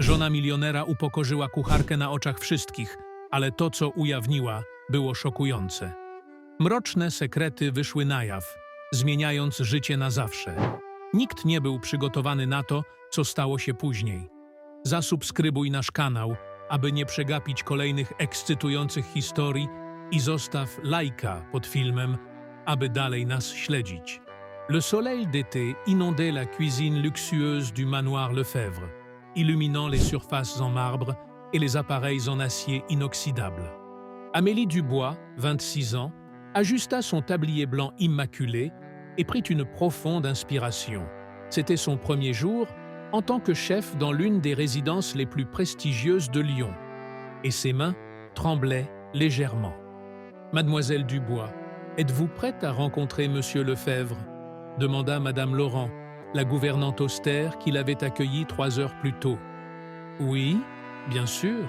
Żona milionera upokorzyła kucharkę na oczach wszystkich, ale to, co ujawniła, było szokujące. Mroczne sekrety wyszły na jaw, zmieniając życie na zawsze. Nikt nie był przygotowany na to, co stało się później. Zasubskrybuj nasz kanał, aby nie przegapić kolejnych ekscytujących historii i zostaw lajka pod filmem, aby dalej nas śledzić. Le soleil d'été inondait la cuisine luxueuse du manoir Lefebvre, illuminant les surfaces en marbre et les appareils en acier inoxydable. Amélie Dubois, 26 ans, ajusta son tablier blanc immaculé et prit une profonde inspiration. C'était son premier jour en tant que chef dans l'une des résidences les plus prestigieuses de Lyon, et ses mains tremblaient légèrement. « Mademoiselle Dubois, êtes-vous prête à rencontrer Monsieur Lefebvre ?» demanda Madame Laurent, la gouvernante austère qui l'avait accueillie 3 heures plus tôt. « Oui, bien sûr, »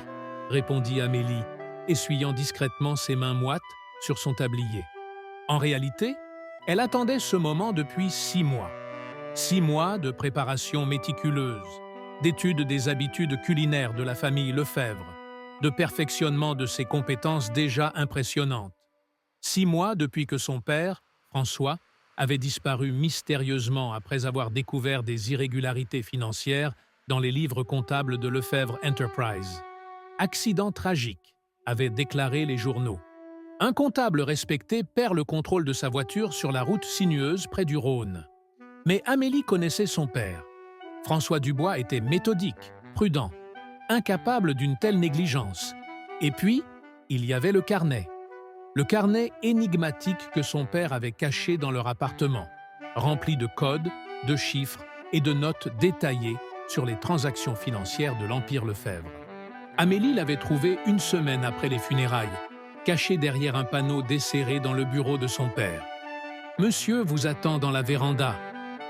répondit Amélie, essuyant discrètement ses mains moites sur son tablier. En réalité, elle attendait ce moment depuis 6 mois. 6 mois de préparation méticuleuse, d'étude des habitudes culinaires de la famille Lefebvre, de perfectionnement de ses compétences déjà impressionnantes. 6 mois depuis que son père, François, avait disparu mystérieusement après avoir découvert des irrégularités financières dans les livres comptables de Lefebvre Enterprise. Accident tragique, avaient déclaré les journaux. Un comptable respecté perd le contrôle de sa voiture sur la route sinueuse près du Rhône. Mais Amélie connaissait son père. François Dubois était méthodique, prudent, incapable d'une telle négligence. Et puis, il y avait le carnet. Le carnet énigmatique que son père avait caché dans leur appartement, rempli de codes, de chiffres et de notes détaillées sur les transactions financières de l'Empire Lefebvre. Amélie l'avait trouvé 1 semaine après les funérailles, caché derrière un panneau desserré dans le bureau de son père. « Monsieur vous attend dans la véranda »,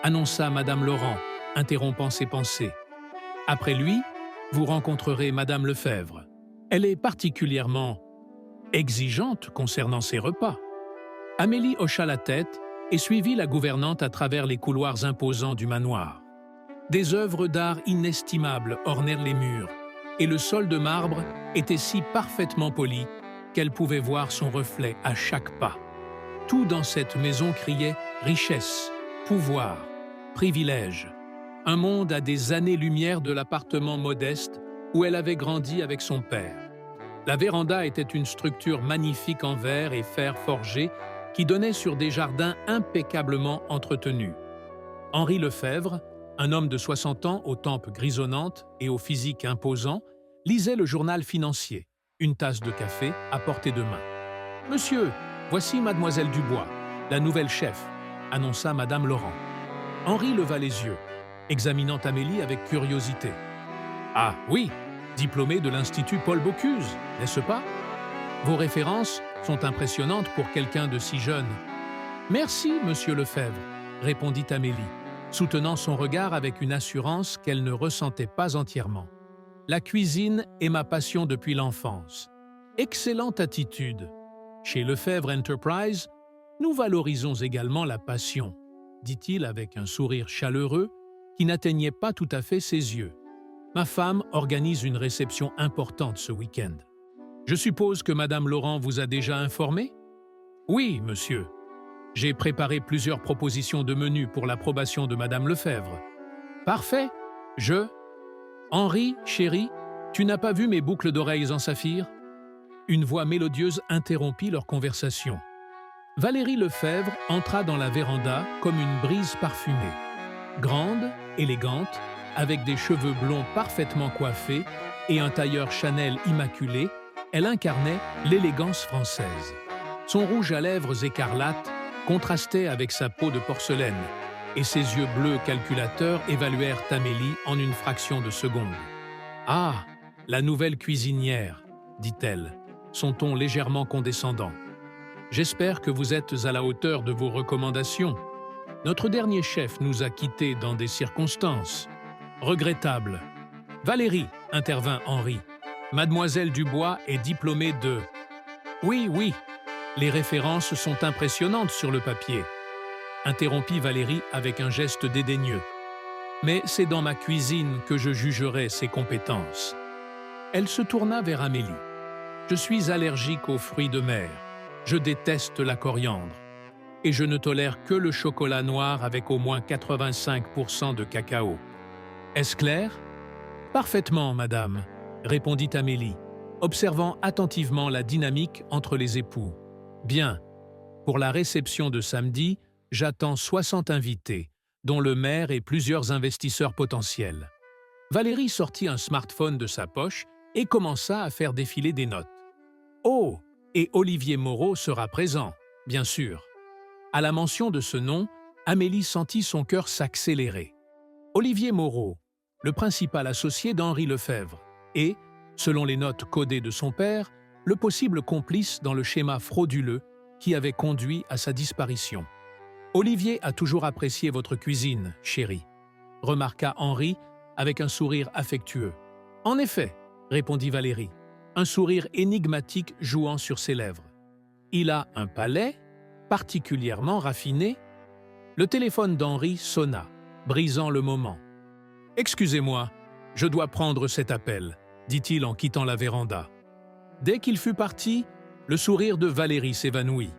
annonça Madame Laurent, interrompant ses pensées. « Après lui, vous rencontrerez Madame Lefebvre. Elle est particulièrement exigeante concernant ses repas. » Amélie hocha la tête et suivit la gouvernante à travers les couloirs imposants du manoir. Des œuvres d'art inestimables ornèrent les murs, et le sol de marbre était si parfaitement poli qu'elle pouvait voir son reflet à chaque pas. Tout dans cette maison criait richesse, pouvoir, privilège. Un monde à des années-lumière de l'appartement modeste où elle avait grandi avec son père. La véranda était une structure magnifique en verre et fer forgé qui donnait sur des jardins impeccablement entretenus. Henri Lefebvre, un homme de 60 ans aux tempes grisonnantes et au physique imposant, lisait le journal financier, une tasse de café à portée de main. « Monsieur, voici Mademoiselle Dubois, la nouvelle chef », annonça Madame Laurent. Henri leva les yeux, examinant Amélie avec curiosité. « Ah oui, diplômée de l'Institut Paul Bocuse, n'est-ce pas? Vos références sont impressionnantes pour quelqu'un de si jeune. »« Merci, Monsieur Lefebvre, » répondit Amélie, soutenant son regard avec une assurance qu'elle ne ressentait pas entièrement. « La cuisine est ma passion depuis l'enfance. Excellente attitude. Chez Lefebvre Enterprise, nous valorisons également la passion, » dit-il avec un sourire chaleureux qui n'atteignait pas tout à fait ses yeux. « Ma femme organise une réception importante ce week-end. Je suppose que Madame Laurent vous a déjà informé? »« Oui, monsieur. J'ai préparé plusieurs propositions de menus pour l'approbation de Madame Lefebvre. »« Parfait. Je... »« Henri, chéri, tu n'as pas vu mes boucles d'oreilles en saphir ?» Une voix mélodieuse interrompit leur conversation. Valérie Lefebvre entra dans la véranda comme une brise parfumée. Grande, élégante, avec des cheveux blonds parfaitement coiffés et un tailleur Chanel immaculé, elle incarnait l'élégance française. Son rouge à lèvres écarlate contrastait avec sa peau de porcelaine, et ses yeux bleus calculateurs évaluèrent Amélie en une fraction de seconde. « Ah, la nouvelle cuisinière, » dit-elle, son ton légèrement condescendant. « J'espère que vous êtes à la hauteur de vos recommandations. Notre dernier chef nous a quittés dans des circonstances regrettables. »« Valérie, » intervint Henri, « Mademoiselle Dubois est diplômée de... »« Oui, oui, les références sont impressionnantes sur le papier. » Interrompit Valérie avec un geste dédaigneux. « Mais c'est dans ma cuisine que je jugerai ses compétences. Elle se tourna vers Amélie. Je suis allergique aux fruits de mer. Je déteste la coriandre. Et je ne tolère que le chocolat noir avec au moins 85% de cacao. Est-ce clair? Parfaitement, madame, répondit Amélie, observant attentivement la dynamique entre les époux. Bien. Pour la réception de samedi, j'attends 60 invités, dont le maire et plusieurs investisseurs potentiels. Valérie sortit un smartphone de sa poche et commença à faire défiler des notes. Oh, et Olivier Moreau sera présent, bien sûr. À la mention de ce nom, Amélie sentit son cœur s'accélérer. Olivier Moreau, le principal associé d'Henri Lefebvre, et, selon les notes codées de son père, le possible complice dans le schéma frauduleux qui avait conduit à sa disparition. « Olivier a toujours apprécié votre cuisine, chérie », remarqua Henri avec un sourire affectueux. « En effet », répondit Valérie, un sourire énigmatique jouant sur ses lèvres. « Il a un palais particulièrement raffiné. » Le téléphone d'Henri sonna, brisant le moment. « Excusez-moi, je dois prendre cet appel », dit-il en quittant la véranda. Dès qu'il fut parti, le sourire de Valérie s'évanouit.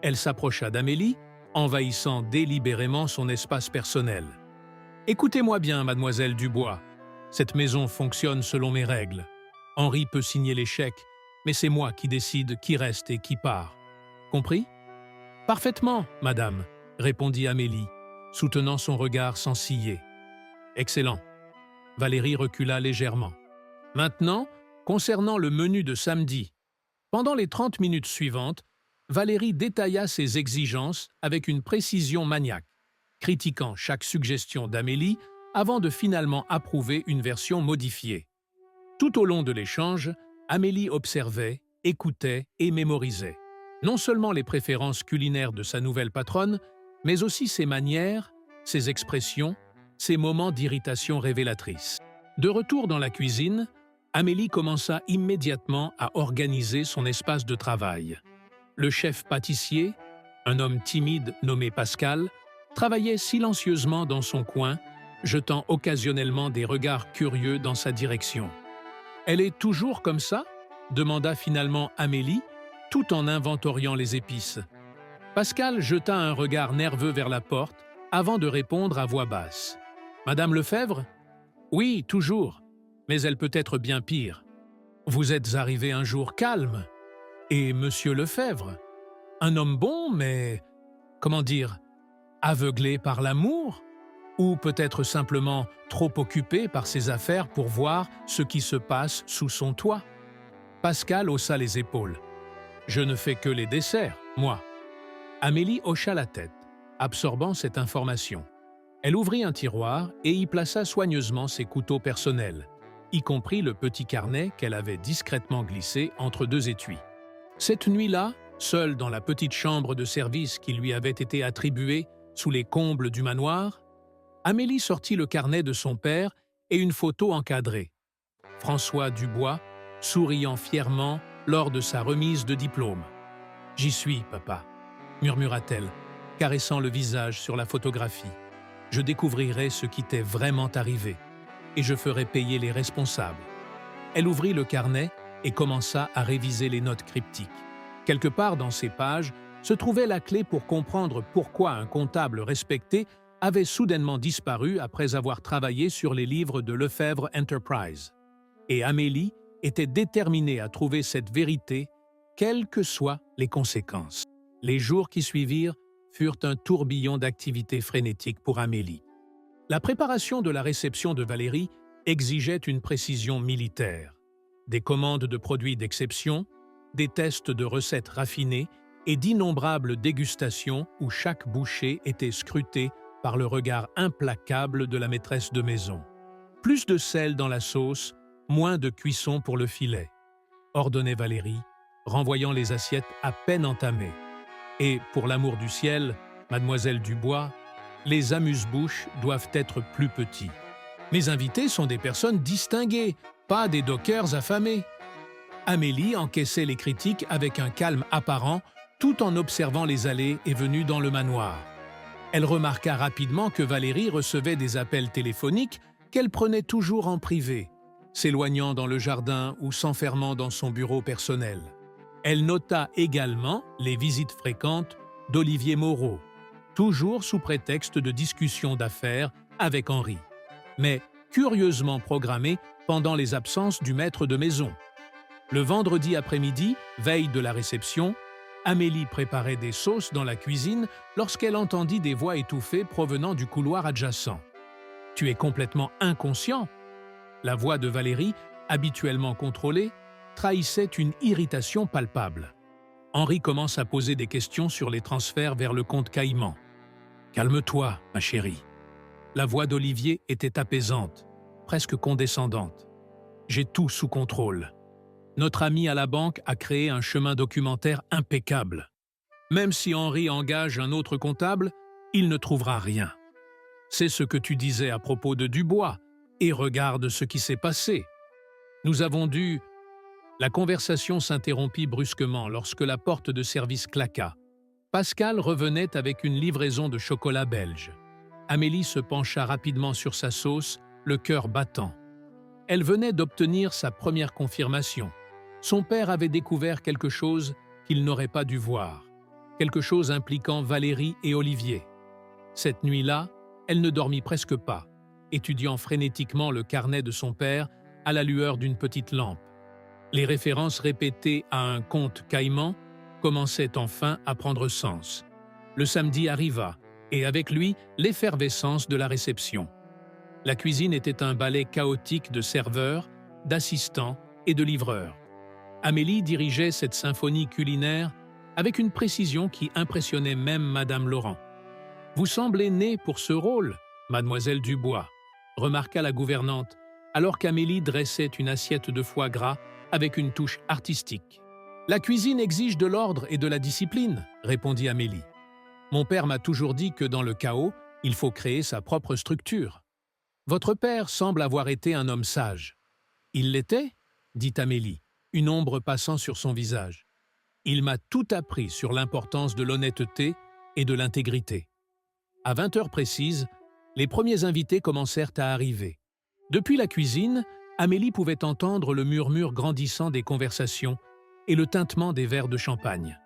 Elle s'approcha d'Amélie, envahissant délibérément son espace personnel. « Écoutez-moi bien, mademoiselle Dubois. Cette maison fonctionne selon mes règles. Henri peut signer les chèques, mais c'est moi qui décide qui reste et qui part. Compris ? » « Parfaitement, madame, » répondit Amélie, soutenant son regard sans ciller. « Excellent. » Valérie recula légèrement. « Maintenant, concernant le menu de samedi. » Pendant les 30 minutes suivantes, Valérie détailla ses exigences avec une précision maniaque, critiquant chaque suggestion d'Amélie avant de finalement approuver une version modifiée. Tout au long de l'échange, Amélie observait, écoutait et mémorisait. Non seulement les préférences culinaires de sa nouvelle patronne, mais aussi ses manières, ses expressions, ses moments d'irritation révélatrices. De retour dans la cuisine, Amélie commença immédiatement à organiser son espace de travail. Le chef pâtissier, un homme timide nommé Pascal, travaillait silencieusement dans son coin, jetant occasionnellement des regards curieux dans sa direction. « Elle est toujours comme ça ?» demanda finalement Amélie, tout en inventoriant les épices. Pascal jeta un regard nerveux vers la porte avant de répondre à voix basse. « Madame Lefebvre ? Oui, toujours, mais elle peut être bien pire. Vous êtes arrivé un jour calme. Et Monsieur Lefebvre ? Un homme bon, mais, comment dire, aveuglé par l'amour ? Ou peut-être simplement trop occupé par ses affaires pour voir ce qui se passe sous son toit ?» Pascal haussa les épaules. « Je ne fais que les desserts, moi. » Amélie hocha la tête, absorbant cette information. Elle ouvrit un tiroir et y plaça soigneusement ses couteaux personnels, y compris le petit carnet qu'elle avait discrètement glissé entre deux étuis. Cette nuit-là, seule dans la petite chambre de service qui lui avait été attribuée sous les combles du manoir, Amélie sortit le carnet de son père et une photo encadrée. François Dubois, souriant fièrement lors de sa remise de diplôme. « J'y suis, papa », murmura-t-elle, caressant le visage sur la photographie. « Je découvrirai ce qui t'est vraiment arrivé, et je ferai payer les responsables. » Elle ouvrit le carnet et commença à réviser les notes cryptiques. Quelque part dans ces pages se trouvait la clé pour comprendre pourquoi un comptable respecté avait soudainement disparu après avoir travaillé sur les livres de Lefebvre Enterprise. Et Amélie était déterminée à trouver cette vérité, quelles que soient les conséquences. Les jours qui suivirent furent un tourbillon d'activités frénétiques pour Amélie. La préparation de la réception de Valérie exigeait une précision militaire. Des commandes de produits d'exception, des tests de recettes raffinées et d'innombrables dégustations où chaque bouchée était scrutée par le regard implacable de la maîtresse de maison. Plus de sel dans la sauce, moins de cuisson pour le filet, ordonnait Valérie, renvoyant les assiettes à peine entamées. Et, pour l'amour du ciel, mademoiselle Dubois, les amuse-bouches doivent être plus petits. Mes invités sont des personnes distinguées, pas des dockers affamés. Amélie encaissait les critiques avec un calme apparent, tout en observant les allées et venues dans le manoir. Elle remarqua rapidement que Valérie recevait des appels téléphoniques qu'elle prenait toujours en privé, s'éloignant dans le jardin ou s'enfermant dans son bureau personnel. Elle nota également les visites fréquentes d'Olivier Moreau, toujours sous prétexte de discussions d'affaires avec Henri, mais curieusement programmées pendant les absences du maître de maison. Le vendredi après-midi, veille de la réception, Amélie préparait des sauces dans la cuisine lorsqu'elle entendit des voix étouffées provenant du couloir adjacent. « Tu es complètement inconscient !» La voix de Valérie, habituellement contrôlée, trahissait une irritation palpable. Henri commence à poser des questions sur les transferts vers le compte Caïman. « Calme-toi, ma chérie. » La voix d'Olivier était apaisante, presque condescendante. « J'ai tout sous contrôle. Notre ami à la banque a créé un chemin documentaire impeccable. Même si Henri engage un autre comptable, il ne trouvera rien. C'est ce que tu disais à propos de Dubois, et regarde ce qui s'est passé. Nous avons dû... » La conversation s'interrompit brusquement lorsque la porte de service claqua. Pascal revenait avec une livraison de chocolat belge. Amélie se pencha rapidement sur sa sauce, le cœur battant. Elle venait d'obtenir sa première confirmation. Son père avait découvert quelque chose qu'il n'aurait pas dû voir, quelque chose impliquant Valérie et Olivier. Cette nuit-là, elle ne dormit presque pas, étudiant frénétiquement le carnet de son père à la lueur d'une petite lampe. Les références répétées à un compte Caïman commençaient enfin à prendre sens. Le samedi arriva, et avec lui, l'effervescence de la réception. La cuisine était un ballet chaotique de serveurs, d'assistants et de livreurs. Amélie dirigeait cette symphonie culinaire avec une précision qui impressionnait même Madame Laurent. « Vous semblez née pour ce rôle, Mademoiselle Dubois », remarqua la gouvernante, alors qu'Amélie dressait une assiette de foie gras avec une touche artistique. « La cuisine exige de l'ordre et de la discipline », répondit Amélie. « Mon père m'a toujours dit que dans le chaos, il faut créer sa propre structure. Votre père semble avoir été un homme sage. »« Il l'était » dit Amélie, une ombre passant sur son visage. « Il m'a tout appris sur l'importance de l'honnêteté et de l'intégrité. » À 20 heures précises, les premiers invités commencèrent à arriver. Depuis la cuisine, Amélie pouvait entendre le murmure grandissant des conversations et le tintement des verres de champagne.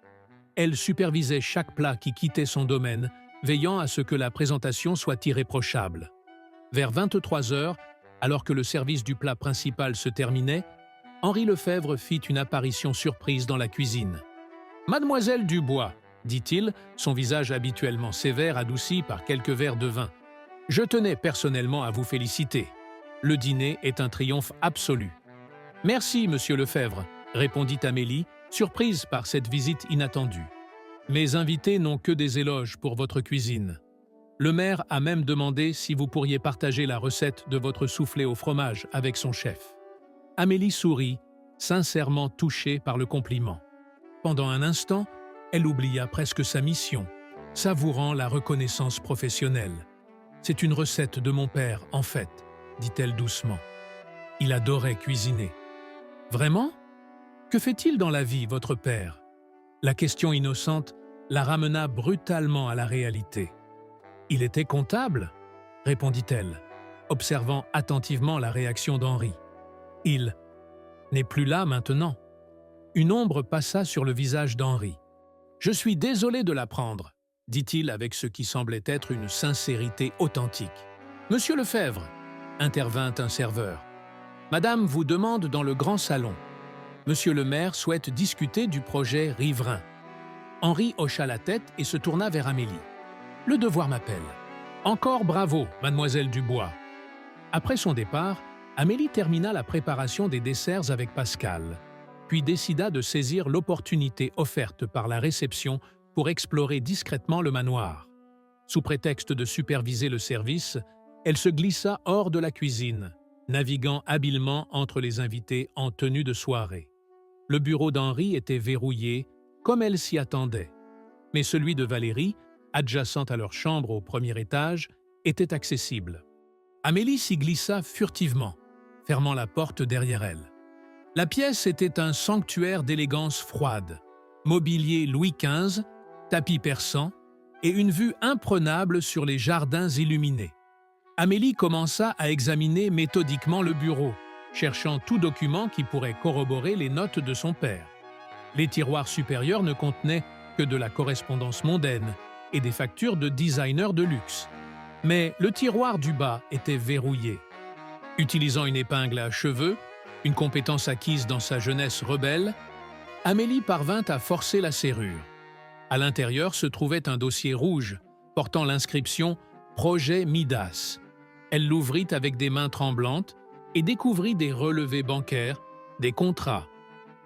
Elle supervisait chaque plat qui quittait son domaine, veillant à ce que la présentation soit irréprochable. Vers 23 heures, alors que le service du plat principal se terminait, Henri Lefebvre fit une apparition surprise dans la cuisine. « Mademoiselle Dubois », dit-il, son visage habituellement sévère adouci par quelques verres de vin. « Je tenais personnellement à vous féliciter. Le dîner est un triomphe absolu. »« Merci, monsieur Lefebvre », répondit Amélie, surprise par cette visite inattendue. « Mes invités n'ont que des éloges pour votre cuisine. Le maire a même demandé si vous pourriez partager la recette de votre soufflé au fromage avec son chef. » Amélie sourit, sincèrement touchée par le compliment. Pendant un instant, elle oublia presque sa mission, savourant la reconnaissance professionnelle. « C'est une recette de mon père, en fait, » dit-elle doucement. « Il adorait cuisiner. »« Vraiment ? Que fait-il dans la vie, votre père ?» La question innocente la ramena brutalement à la réalité. « Il était comptable ?» répondit-elle, observant attentivement la réaction d'Henri. « Il n'est plus là maintenant. » Une ombre passa sur le visage d'Henri. « Je suis désolé de l'apprendre, » dit-il avec ce qui semblait être une sincérité authentique. « Monsieur Lefebvre, » intervint un serveur. « Madame vous demande dans le grand salon. Monsieur le maire souhaite discuter du projet riverain. » Henri hocha la tête et se tourna vers Amélie. « Le devoir m'appelle. »« Encore bravo, mademoiselle Dubois. » Après son départ, Amélie termina la préparation des desserts avec Pascal, puis décida de saisir l'opportunité offerte par la réception pour explorer discrètement le manoir. Sous prétexte de superviser le service, elle se glissa hors de la cuisine, naviguant habilement entre les invités en tenue de soirée. Le bureau d'Henri était verrouillé, comme elle s'y attendait. Mais celui de Valérie, adjacent à leur chambre au premier étage, était accessible. Amélie s'y glissa furtivement, fermant la porte derrière elle. La pièce était un sanctuaire d'élégance froide, mobilier Louis XV, tapis persan, et une vue imprenable sur les jardins illuminés. Amélie commença à examiner méthodiquement le bureau, cherchant tout document qui pourrait corroborer les notes de son père. Les tiroirs supérieurs ne contenaient que de la correspondance mondaine et des factures de designers de luxe. Mais le tiroir du bas était verrouillé. Utilisant une épingle à cheveux, une compétence acquise dans sa jeunesse rebelle, Amélie parvint à forcer la serrure. À l'intérieur se trouvait un dossier rouge portant l'inscription « Projet Midas ». Elle l'ouvrit avec des mains tremblantes et découvrit des relevés bancaires, des contrats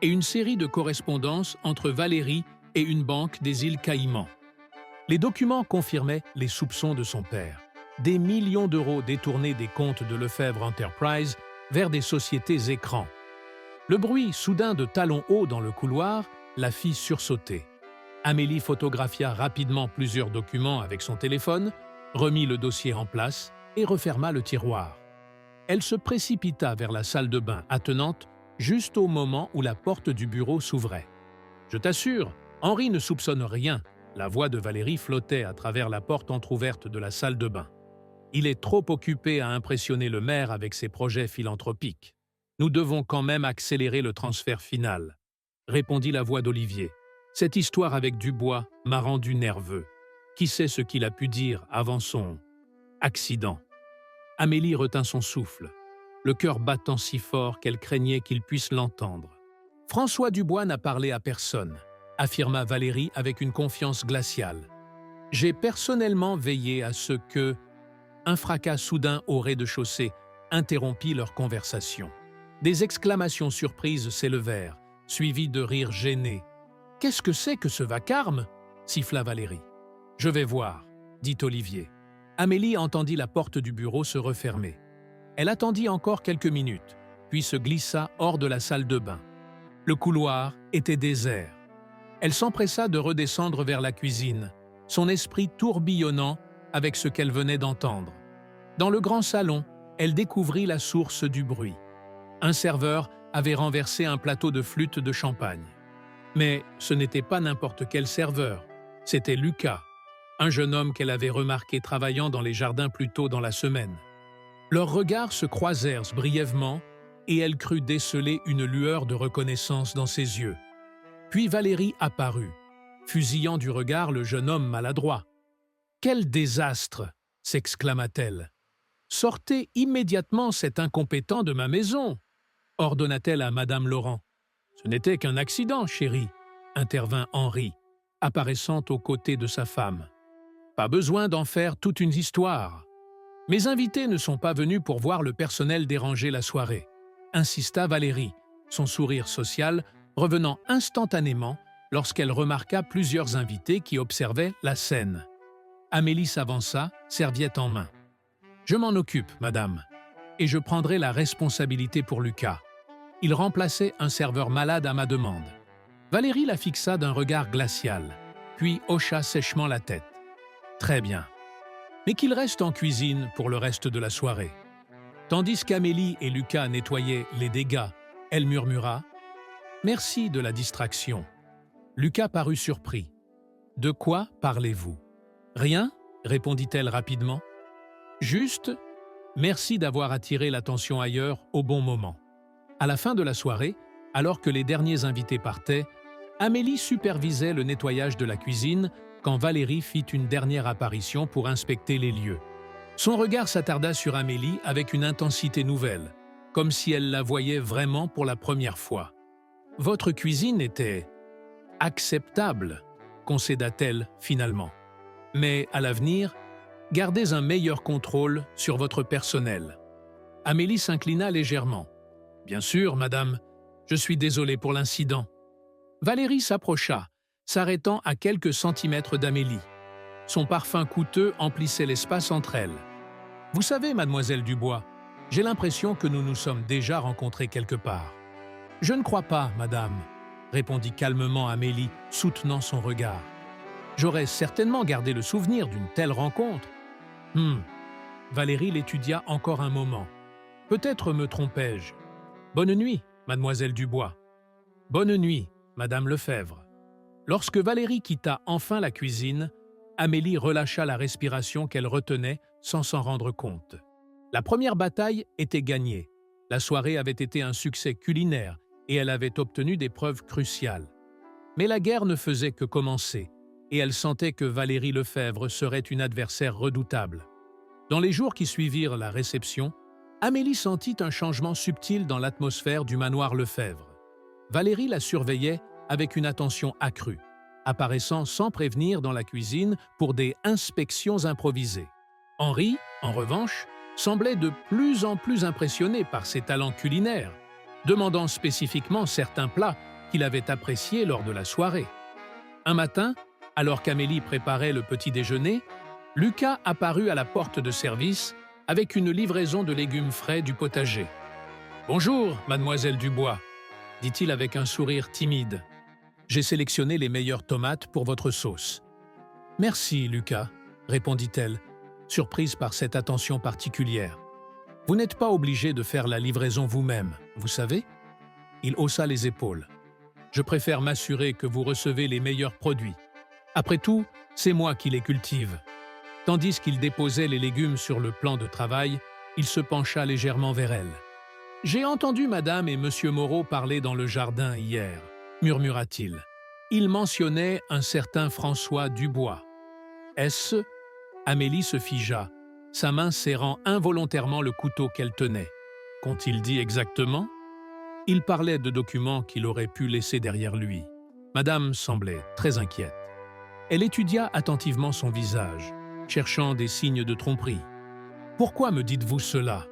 et une série de correspondances entre Valérie et une banque des îles Caïmans. Les documents confirmaient les soupçons de son père. Des millions d'euros détournés des comptes de Lefebvre Enterprise vers des sociétés écrans. Le bruit soudain de talons hauts dans le couloir la fit sursauter. Amélie photographia rapidement plusieurs documents avec son téléphone, remit le dossier en place et referma le tiroir. Elle se précipita vers la salle de bain attenante juste au moment où la porte du bureau s'ouvrait. « Je t'assure, Henri ne soupçonne rien », la voix de Valérie flottait à travers la porte entr'ouverte de la salle de bain. « Il est trop occupé à impressionner le maire avec ses projets philanthropiques. Nous devons quand même accélérer le transfert final, » répondit la voix d'Olivier. « Cette histoire avec Dubois m'a rendu nerveux. Qui sait ce qu'il a pu dire avant son accident ?» Amélie retint son souffle, le cœur battant si fort qu'elle craignait qu'il puisse l'entendre. « François Dubois n'a parlé à personne, » affirma Valérie avec une confiance glaciale. « J'ai personnellement veillé à ce que… » Un fracas soudain au rez-de-chaussée interrompit leur conversation. Des exclamations surprises s'élevèrent, suivies de rires gênés. « Qu'est-ce que c'est que ce vacarme ?» siffla Valérie. « Je vais voir, » dit Olivier. Amélie entendit la porte du bureau se refermer. Elle attendit encore quelques minutes, puis se glissa hors de la salle de bain. Le couloir était désert. Elle s'empressa de redescendre vers la cuisine, son esprit tourbillonnant avec ce qu'elle venait d'entendre. Dans le grand salon, elle découvrit la source du bruit. Un serveur avait renversé un plateau de flûte de champagne. Mais ce n'était pas n'importe quel serveur, c'était Lucas, un jeune homme qu'elle avait remarqué travaillant dans les jardins plus tôt dans la semaine. Leurs regards se croisèrent brièvement et elle crut déceler une lueur de reconnaissance dans ses yeux. Puis Valérie apparut, fusillant du regard le jeune homme maladroit. « Quel désastre !» s'exclama-t-elle. « Sortez immédiatement cet incompétent de ma maison !» ordonna-t-elle à Madame Laurent. « Ce n'était qu'un accident, chérie !» intervint Henri, apparaissant aux côtés de sa femme. « Pas besoin d'en faire toute une histoire. Mes invités ne sont pas venus pour voir le personnel déranger la soirée », insista Valérie, son sourire social revenant instantanément lorsqu'elle remarqua plusieurs invités qui observaient la scène. Amélie s'avança, serviette en main. « Je m'en occupe, madame, et je prendrai la responsabilité pour Lucas. Il remplaçait un serveur malade à ma demande. » Valérie la fixa d'un regard glacial, puis hocha sèchement la tête. « Très bien. Mais qu'il reste en cuisine pour le reste de la soirée. » Tandis qu'Amélie et Lucas nettoyaient les dégâts, elle murmura « Merci de la distraction. » Lucas parut surpris. « De quoi parlez-vous ?»« Rien ?» répondit-elle rapidement. « Juste, merci d'avoir attiré l'attention ailleurs au bon moment. » À la fin de la soirée, alors que les derniers invités partaient, Amélie supervisait le nettoyage de la cuisine quand Valérie fit une dernière apparition pour inspecter les lieux. Son regard s'attarda sur Amélie avec une intensité nouvelle, comme si elle la voyait vraiment pour la première fois. « Votre cuisine était acceptable », concéda-t-elle finalement. « Mais à l'avenir, gardez un meilleur contrôle sur votre personnel. » Amélie s'inclina légèrement. « Bien sûr, madame, je suis désolée pour l'incident. » Valérie s'approcha, s'arrêtant à quelques centimètres d'Amélie. Son parfum coûteux emplissait l'espace entre elles. « Vous savez, mademoiselle Dubois, j'ai l'impression que nous nous sommes déjà rencontrés quelque part. »« Je ne crois pas, madame, » répondit calmement Amélie, soutenant son regard. « J'aurais certainement gardé le souvenir d'une telle rencontre. » Valérie l'étudia encore un moment. « Peut-être me trompais-je. Bonne nuit, mademoiselle Dubois. »« Bonne nuit, madame Lefebvre. » Lorsque Valérie quitta enfin la cuisine, Amélie relâcha la respiration qu'elle retenait sans s'en rendre compte. La première bataille était gagnée. La soirée avait été un succès culinaire et elle avait obtenu des preuves cruciales. Mais la guerre ne faisait que commencer et elle sentait que Valérie Lefebvre serait une adversaire redoutable. Dans les jours qui suivirent la réception, Amélie sentit un changement subtil dans l'atmosphère du manoir Lefebvre. Valérie la surveillait avec une attention accrue, apparaissant sans prévenir dans la cuisine pour des inspections improvisées. Henri, en revanche, semblait de plus en plus impressionné par ses talents culinaires, demandant spécifiquement certains plats qu'il avait appréciés lors de la soirée. Un matin, alors qu'Amélie préparait le petit déjeuner, Lucas apparut à la porte de service avec une livraison de légumes frais du potager. « Bonjour, mademoiselle Dubois », dit-il avec un sourire timide. « J'ai sélectionné les meilleures tomates pour votre sauce. »« Merci, Lucas », répondit-elle, surprise par cette attention particulière. « Vous n'êtes pas obligé de faire la livraison vous-même, vous savez ?» Il haussa les épaules. « Je préfère m'assurer que vous recevez les meilleurs produits. Après tout, c'est moi qui les cultive. » Tandis qu'il déposait les légumes sur le plan de travail, il se pencha légèrement vers elle. « J'ai entendu Madame et Monsieur Moreau parler dans le jardin hier, » murmura-t-il. Il mentionnait un certain François Dubois. « Est-ce » Amélie se figea, sa main serrant involontairement le couteau qu'elle tenait. Qu'ont-ils dit exactement? Il parlait de documents qu'il aurait pu laisser derrière lui. Madame semblait très inquiète. Elle étudia attentivement son visage, cherchant des signes de tromperie. « Pourquoi me dites-vous cela ?»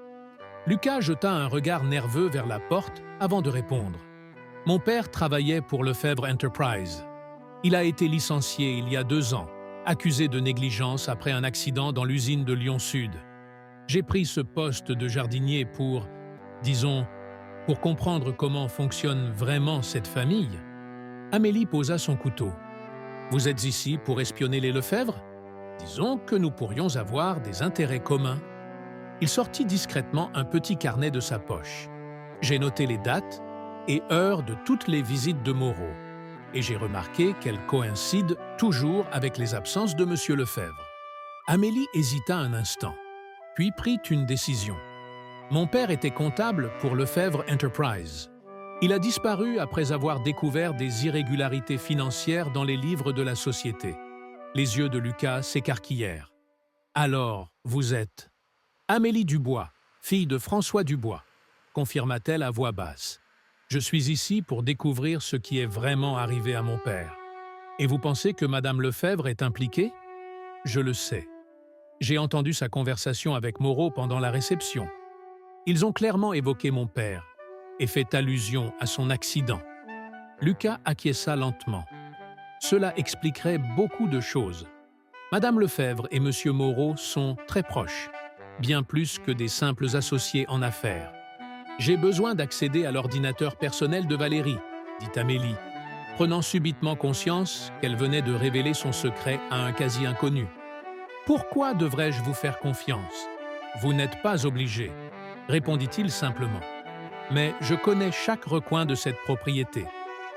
Lucas jeta un regard nerveux vers la porte avant de répondre. « Mon père travaillait pour Lefebvre Enterprise. Il a été licencié il y a 2 ans, accusé de négligence après un accident dans l'usine de Lyon-Sud. J'ai pris ce poste de jardinier pour, disons, pour comprendre comment fonctionne vraiment cette famille. » Amélie posa son couteau. « Vous êtes ici pour espionner les Lefebvre ? Disons que nous pourrions avoir des intérêts communs. » Il sortit discrètement un petit carnet de sa poche. « J'ai noté les dates et heures de toutes les visites de Moreau, et j'ai remarqué qu'elles coïncident toujours avec les absences de M. Lefebvre. » Amélie hésita un instant, puis prit une décision. « Mon père était comptable pour Lefebvre Enterprise. Il a disparu après avoir découvert des irrégularités financières dans les livres de la société. » Les yeux de Lucas s'écarquillèrent. « Alors, vous êtes… » « Amélie Dubois, fille de François Dubois, » confirma-t-elle à voix basse. « Je suis ici pour découvrir ce qui est vraiment arrivé à mon père. Et vous pensez que Madame Lefebvre est impliquée? Je le sais. J'ai entendu sa conversation avec Moreau pendant la réception. Ils ont clairement évoqué mon père et fait allusion à son accident. » Lucas acquiesça lentement. Cela expliquerait beaucoup de choses. Madame Lefebvre et Monsieur Moreau sont très proches, bien plus que des simples associés en affaires. « J'ai besoin d'accéder à l'ordinateur personnel de Valérie, » dit Amélie, prenant subitement conscience qu'elle venait de révéler son secret à un quasi-inconnu. « Pourquoi devrais-je vous faire confiance? Vous n'êtes pas obligé, » répondit-il simplement. « Mais je connais chaque recoin de cette propriété,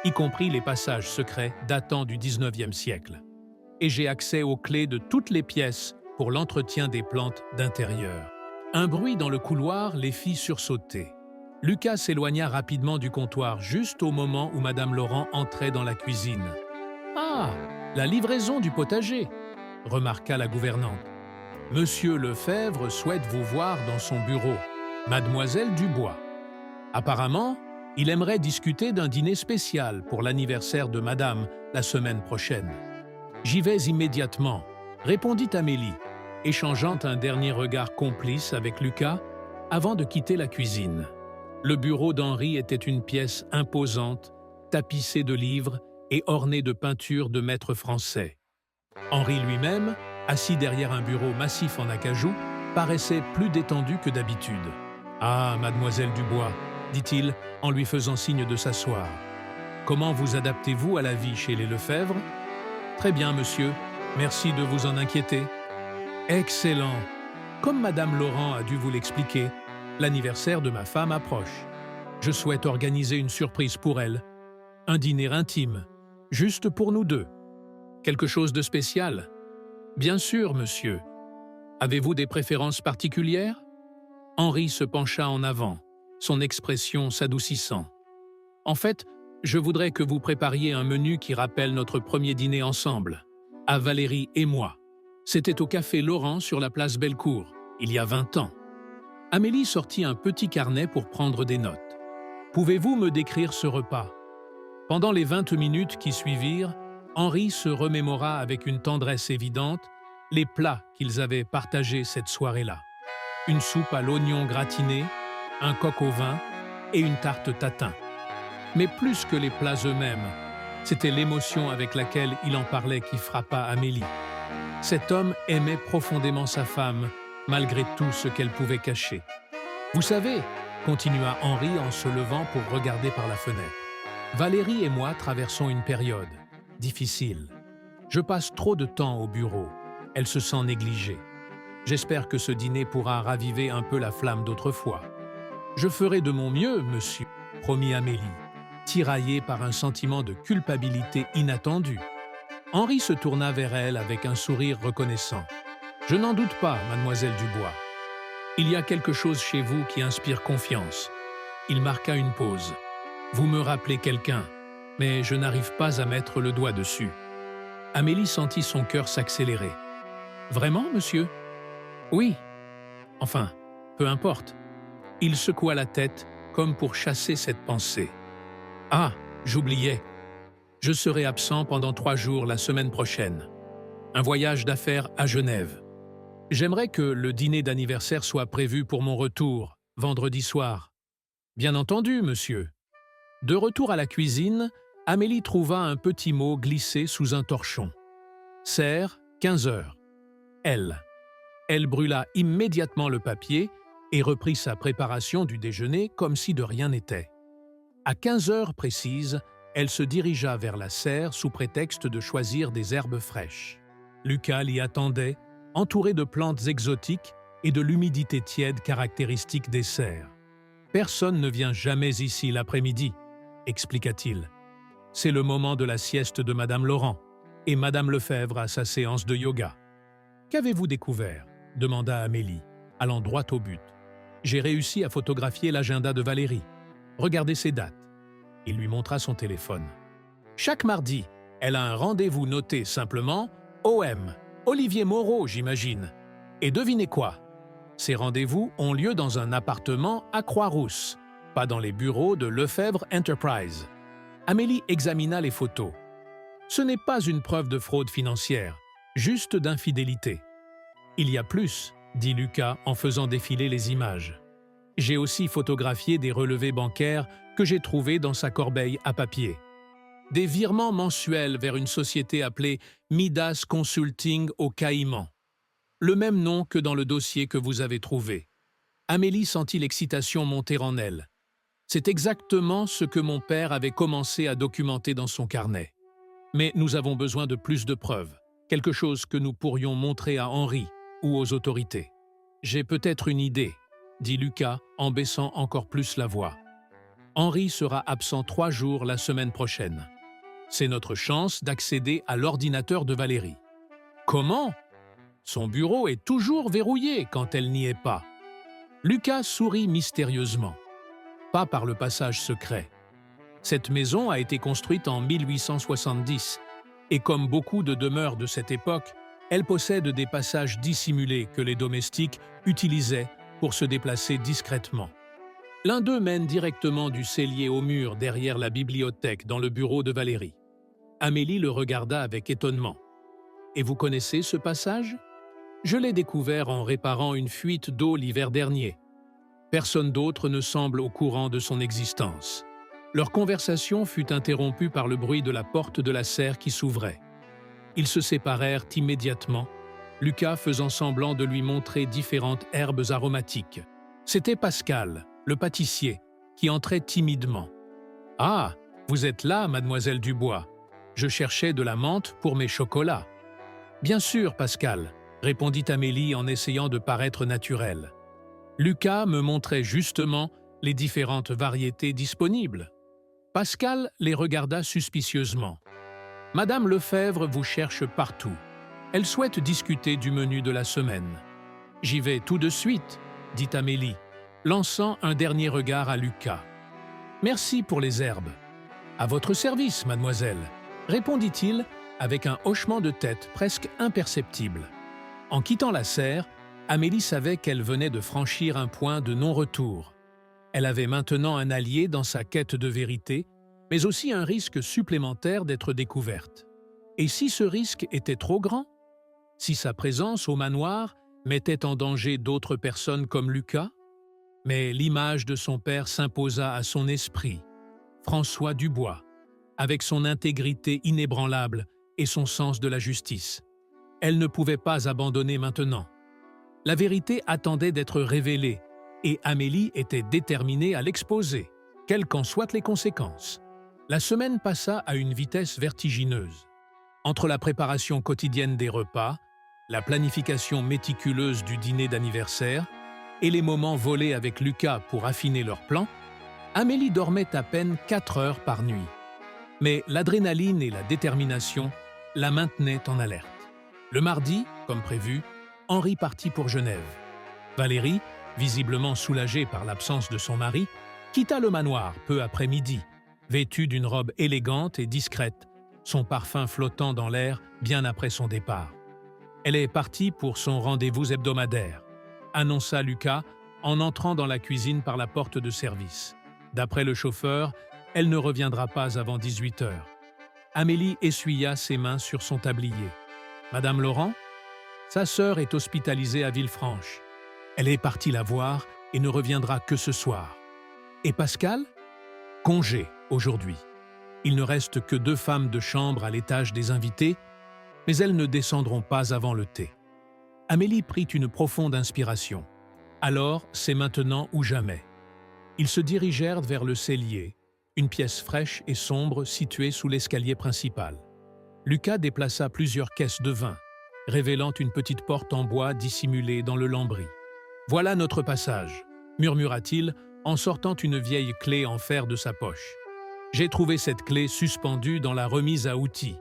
y compris les passages secrets datant du XIXe siècle. Et j'ai accès aux clés de toutes les pièces pour l'entretien des plantes d'intérieur. » Un bruit dans le couloir les fit sursauter. Lucas s'éloigna rapidement du comptoir juste au moment où Madame Laurent entrait dans la cuisine. « Ah, la livraison du potager !» remarqua la gouvernante. « Monsieur Lefebvre souhaite vous voir dans son bureau, Mademoiselle Dubois. Apparemment, il aimerait discuter d'un dîner spécial pour l'anniversaire de Madame la semaine prochaine. »« J'y vais immédiatement, » répondit Amélie, échangeant un dernier regard complice avec Lucas avant de quitter la cuisine. Le bureau d'Henri était une pièce imposante, tapissée de livres et ornée de peintures de maîtres français. Henri lui-même, assis derrière un bureau massif en acajou, paraissait plus détendu que d'habitude. « Ah, mademoiselle Dubois, » dit-il en lui faisant signe de s'asseoir. « Comment vous adaptez-vous à la vie chez les Lefebvre ? » ?»« Très bien, monsieur. Merci de vous en inquiéter. »« Excellent. Comme Madame Laurent a dû vous l'expliquer, l'anniversaire de ma femme approche. Je souhaite organiser une surprise pour elle. Un dîner intime, juste pour nous deux. Quelque chose de spécial. Bien sûr, monsieur. Avez-vous des préférences particulières? Henri se pencha en avant, son expression s'adoucissant. En fait, je voudrais que vous prépariez un menu qui rappelle notre premier dîner ensemble, à Valérie et moi. C'était au café Laurent sur la place Bellecour, il y a 20 ans. Amélie sortit un petit carnet pour prendre des notes. Pouvez-vous me décrire ce repas? Pendant les 20 minutes qui suivirent, Henri se remémora avec une tendresse évidente les plats qu'ils avaient partagés cette soirée-là. Une soupe à l'oignon gratiné, un coq au vin et une tarte tatin. Mais plus que les plats eux-mêmes, c'était l'émotion avec laquelle il en parlait qui frappa Amélie. Cet homme aimait profondément sa femme, malgré tout ce qu'elle pouvait cacher. « Vous savez, » continua Henri en se levant pour regarder par la fenêtre, « Valérie et moi traversons une période difficile. Je passe trop de temps au bureau. Elle se sent négligée. J'espère que ce dîner pourra raviver un peu la flamme d'autrefois. Je ferai de mon mieux, monsieur, promit Amélie, tiraillée par un sentiment de culpabilité inattendu. Henri se tourna vers elle avec un sourire reconnaissant. « Je n'en doute pas, mademoiselle Dubois. Il y a quelque chose chez vous qui inspire confiance. » Il marqua une pause. « Vous me rappelez quelqu'un, mais je n'arrive pas à mettre le doigt dessus. » Amélie sentit son cœur s'accélérer. « Vraiment, monsieur ? » « Oui. Enfin, peu importe. » Il secoua la tête comme pour chasser cette pensée. « Ah, j'oubliais. Je serai absent pendant 3 jours la semaine prochaine. Un voyage d'affaires à Genève. J'aimerais que le dîner d'anniversaire soit prévu pour mon retour, vendredi soir. »« Bien entendu, monsieur. » De retour à la cuisine, Amélie trouva un petit mot glissé sous un torchon. « Serre, 15 heures. Elle. » Elle brûla immédiatement le papier et reprit sa préparation du déjeuner comme si de rien n'était. À 15 heures précises, elle se dirigea vers la serre sous prétexte de choisir des herbes fraîches. Lucas l'y attendait, entouré de plantes exotiques et de l'humidité tiède caractéristique des serres. « Personne ne vient jamais ici l'après-midi, » expliqua-t-il. « C'est le moment de la sieste de Madame Laurent, et Madame Lefebvre a sa séance de yoga. »« Qu'avez-vous découvert ?» demanda Amélie, allant droit au but. « J'ai réussi à photographier l'agenda de Valérie. Regardez ces dates. » Il lui montra son téléphone. « Chaque mardi, elle a un rendez-vous noté simplement OM, Olivier Moreau, j'imagine. Et devinez quoi? Ces rendez-vous ont lieu dans un appartement à Croix-Rousse, pas dans les bureaux de Lefebvre Enterprise. » Amélie examina les photos. « Ce n'est pas une preuve de fraude financière, juste d'infidélité. » « Il y a plus, » dit Lucas en faisant défiler les images. « J'ai aussi photographié des relevés bancaires que j'ai trouvés dans sa corbeille à papier. Des virements mensuels vers une société appelée Midas Consulting au Caïman. Le même nom que dans le dossier que vous avez trouvé. » Amélie sentit l'excitation monter en elle. C'est exactement ce que mon père avait commencé à documenter dans son carnet. Mais nous avons besoin de plus de preuves, quelque chose que nous pourrions montrer à Henri ou aux autorités. « J'ai peut-être une idée, » dit Lucas en baissant encore plus la voix. « Henri sera absent 3 jours la semaine prochaine. C'est notre chance d'accéder à l'ordinateur de Valérie. »« Comment ? Son bureau est toujours verrouillé quand elle n'y est pas. » Lucas sourit mystérieusement. « Pas par le passage secret. Cette maison a été construite en 1870 et comme beaucoup de demeures de cette époque, elle possède des passages dissimulés que les domestiques utilisaient pour se déplacer discrètement. L'un d'eux mène directement du cellier au mur derrière la bibliothèque dans le bureau de Valérie. Amélie le regarda avec étonnement. « Et vous connaissez ce passage ? Je l'ai découvert en réparant une fuite d'eau l'hiver dernier. Personne d'autre ne semble au courant de son existence. » Leur conversation fut interrompue par le bruit de la porte de la serre qui s'ouvrait. Ils se séparèrent immédiatement, Lucas faisant semblant de lui montrer différentes herbes aromatiques. C'était Pascal, le pâtissier, qui entrait timidement. « Ah, vous êtes là, mademoiselle Dubois. Je cherchais de la menthe pour mes chocolats. »« Bien sûr, Pascal, » répondit Amélie en essayant de paraître naturelle. Lucas me montrait justement les différentes variétés disponibles. Pascal les regarda suspicieusement. « Madame Lefebvre vous cherche partout. Elle souhaite discuter du menu de la semaine. « J'y vais tout de suite », dit Amélie, lançant un dernier regard à Lucas. « Merci pour les herbes. »« À votre service, mademoiselle », répondit-il avec un hochement de tête presque imperceptible. En quittant la serre, Amélie savait qu'elle venait de franchir un point de non-retour. Elle avait maintenant un allié dans sa quête de vérité, mais aussi un risque supplémentaire d'être découverte. Et si ce risque était trop grand? Si sa présence au manoir mettait en danger d'autres personnes comme Lucas? Mais l'image de son père s'imposa à son esprit, François Dubois, avec son intégrité inébranlable et son sens de la justice. Elle ne pouvait pas abandonner maintenant. La vérité attendait d'être révélée, et Amélie était déterminée à l'exposer, quelles qu'en soient les conséquences. La semaine passa à une vitesse vertigineuse. Entre la préparation quotidienne des repas, la planification méticuleuse du dîner d'anniversaire et les moments volés avec Lucas pour affiner leurs plans, Amélie dormait à peine 4 heures par nuit. Mais l'adrénaline et la détermination la maintenaient en alerte. Le mardi, comme prévu, Henri partit pour Genève. Valérie, visiblement soulagée par l'absence de son mari, quitta le manoir peu après midi, vêtue d'une robe élégante et discrète, son parfum flottant dans l'air bien après son départ. Elle est partie pour son rendez-vous hebdomadaire, annonça Lucas en entrant dans la cuisine par la porte de service. D'après le chauffeur, elle ne reviendra pas avant 18 heures. Amélie essuya ses mains sur son tablier. « Madame Laurent ?» Sa sœur est hospitalisée à Villefranche. Elle est partie la voir et ne reviendra que ce soir. Et Pascal ? Congé aujourd'hui. Il ne reste que 2 femmes de chambre à l'étage des invités, mais elles ne descendront pas avant le thé. Amélie prit une profonde inspiration. Alors, c'est maintenant ou jamais. Ils se dirigèrent vers le cellier, une pièce fraîche et sombre située sous l'escalier principal. Lucas déplaça plusieurs caisses de vin, révélant une petite porte en bois dissimulée dans le lambris. « Voilà notre passage », murmura-t-il en sortant une vieille clé en fer de sa poche. « J'ai trouvé cette clé suspendue dans la remise à outils.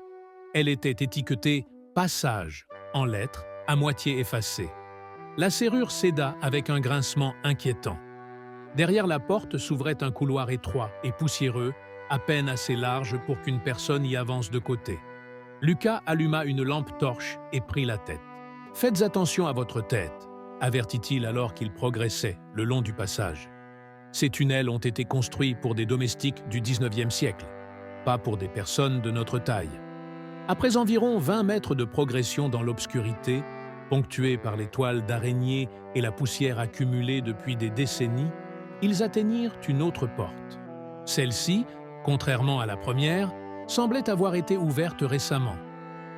Elle était étiquetée « Passage » en lettres à moitié effacées. La serrure céda avec un grincement inquiétant. Derrière la porte s'ouvrait un couloir étroit et poussiéreux, à peine assez large pour qu'une personne y avance de côté. Lucas alluma une lampe torche et prit la tête. « Faites attention à votre tête », avertit-il alors qu'il progressait le long du passage. Ces tunnels ont été construits pour des domestiques du XIXe siècle, pas pour des personnes de notre taille. Après environ 20 mètres de progression dans l'obscurité, ponctuée par les toiles d'araignées et la poussière accumulée depuis des décennies, ils atteignirent une autre porte. Celle-ci, contrairement à la première, semblait avoir été ouverte récemment.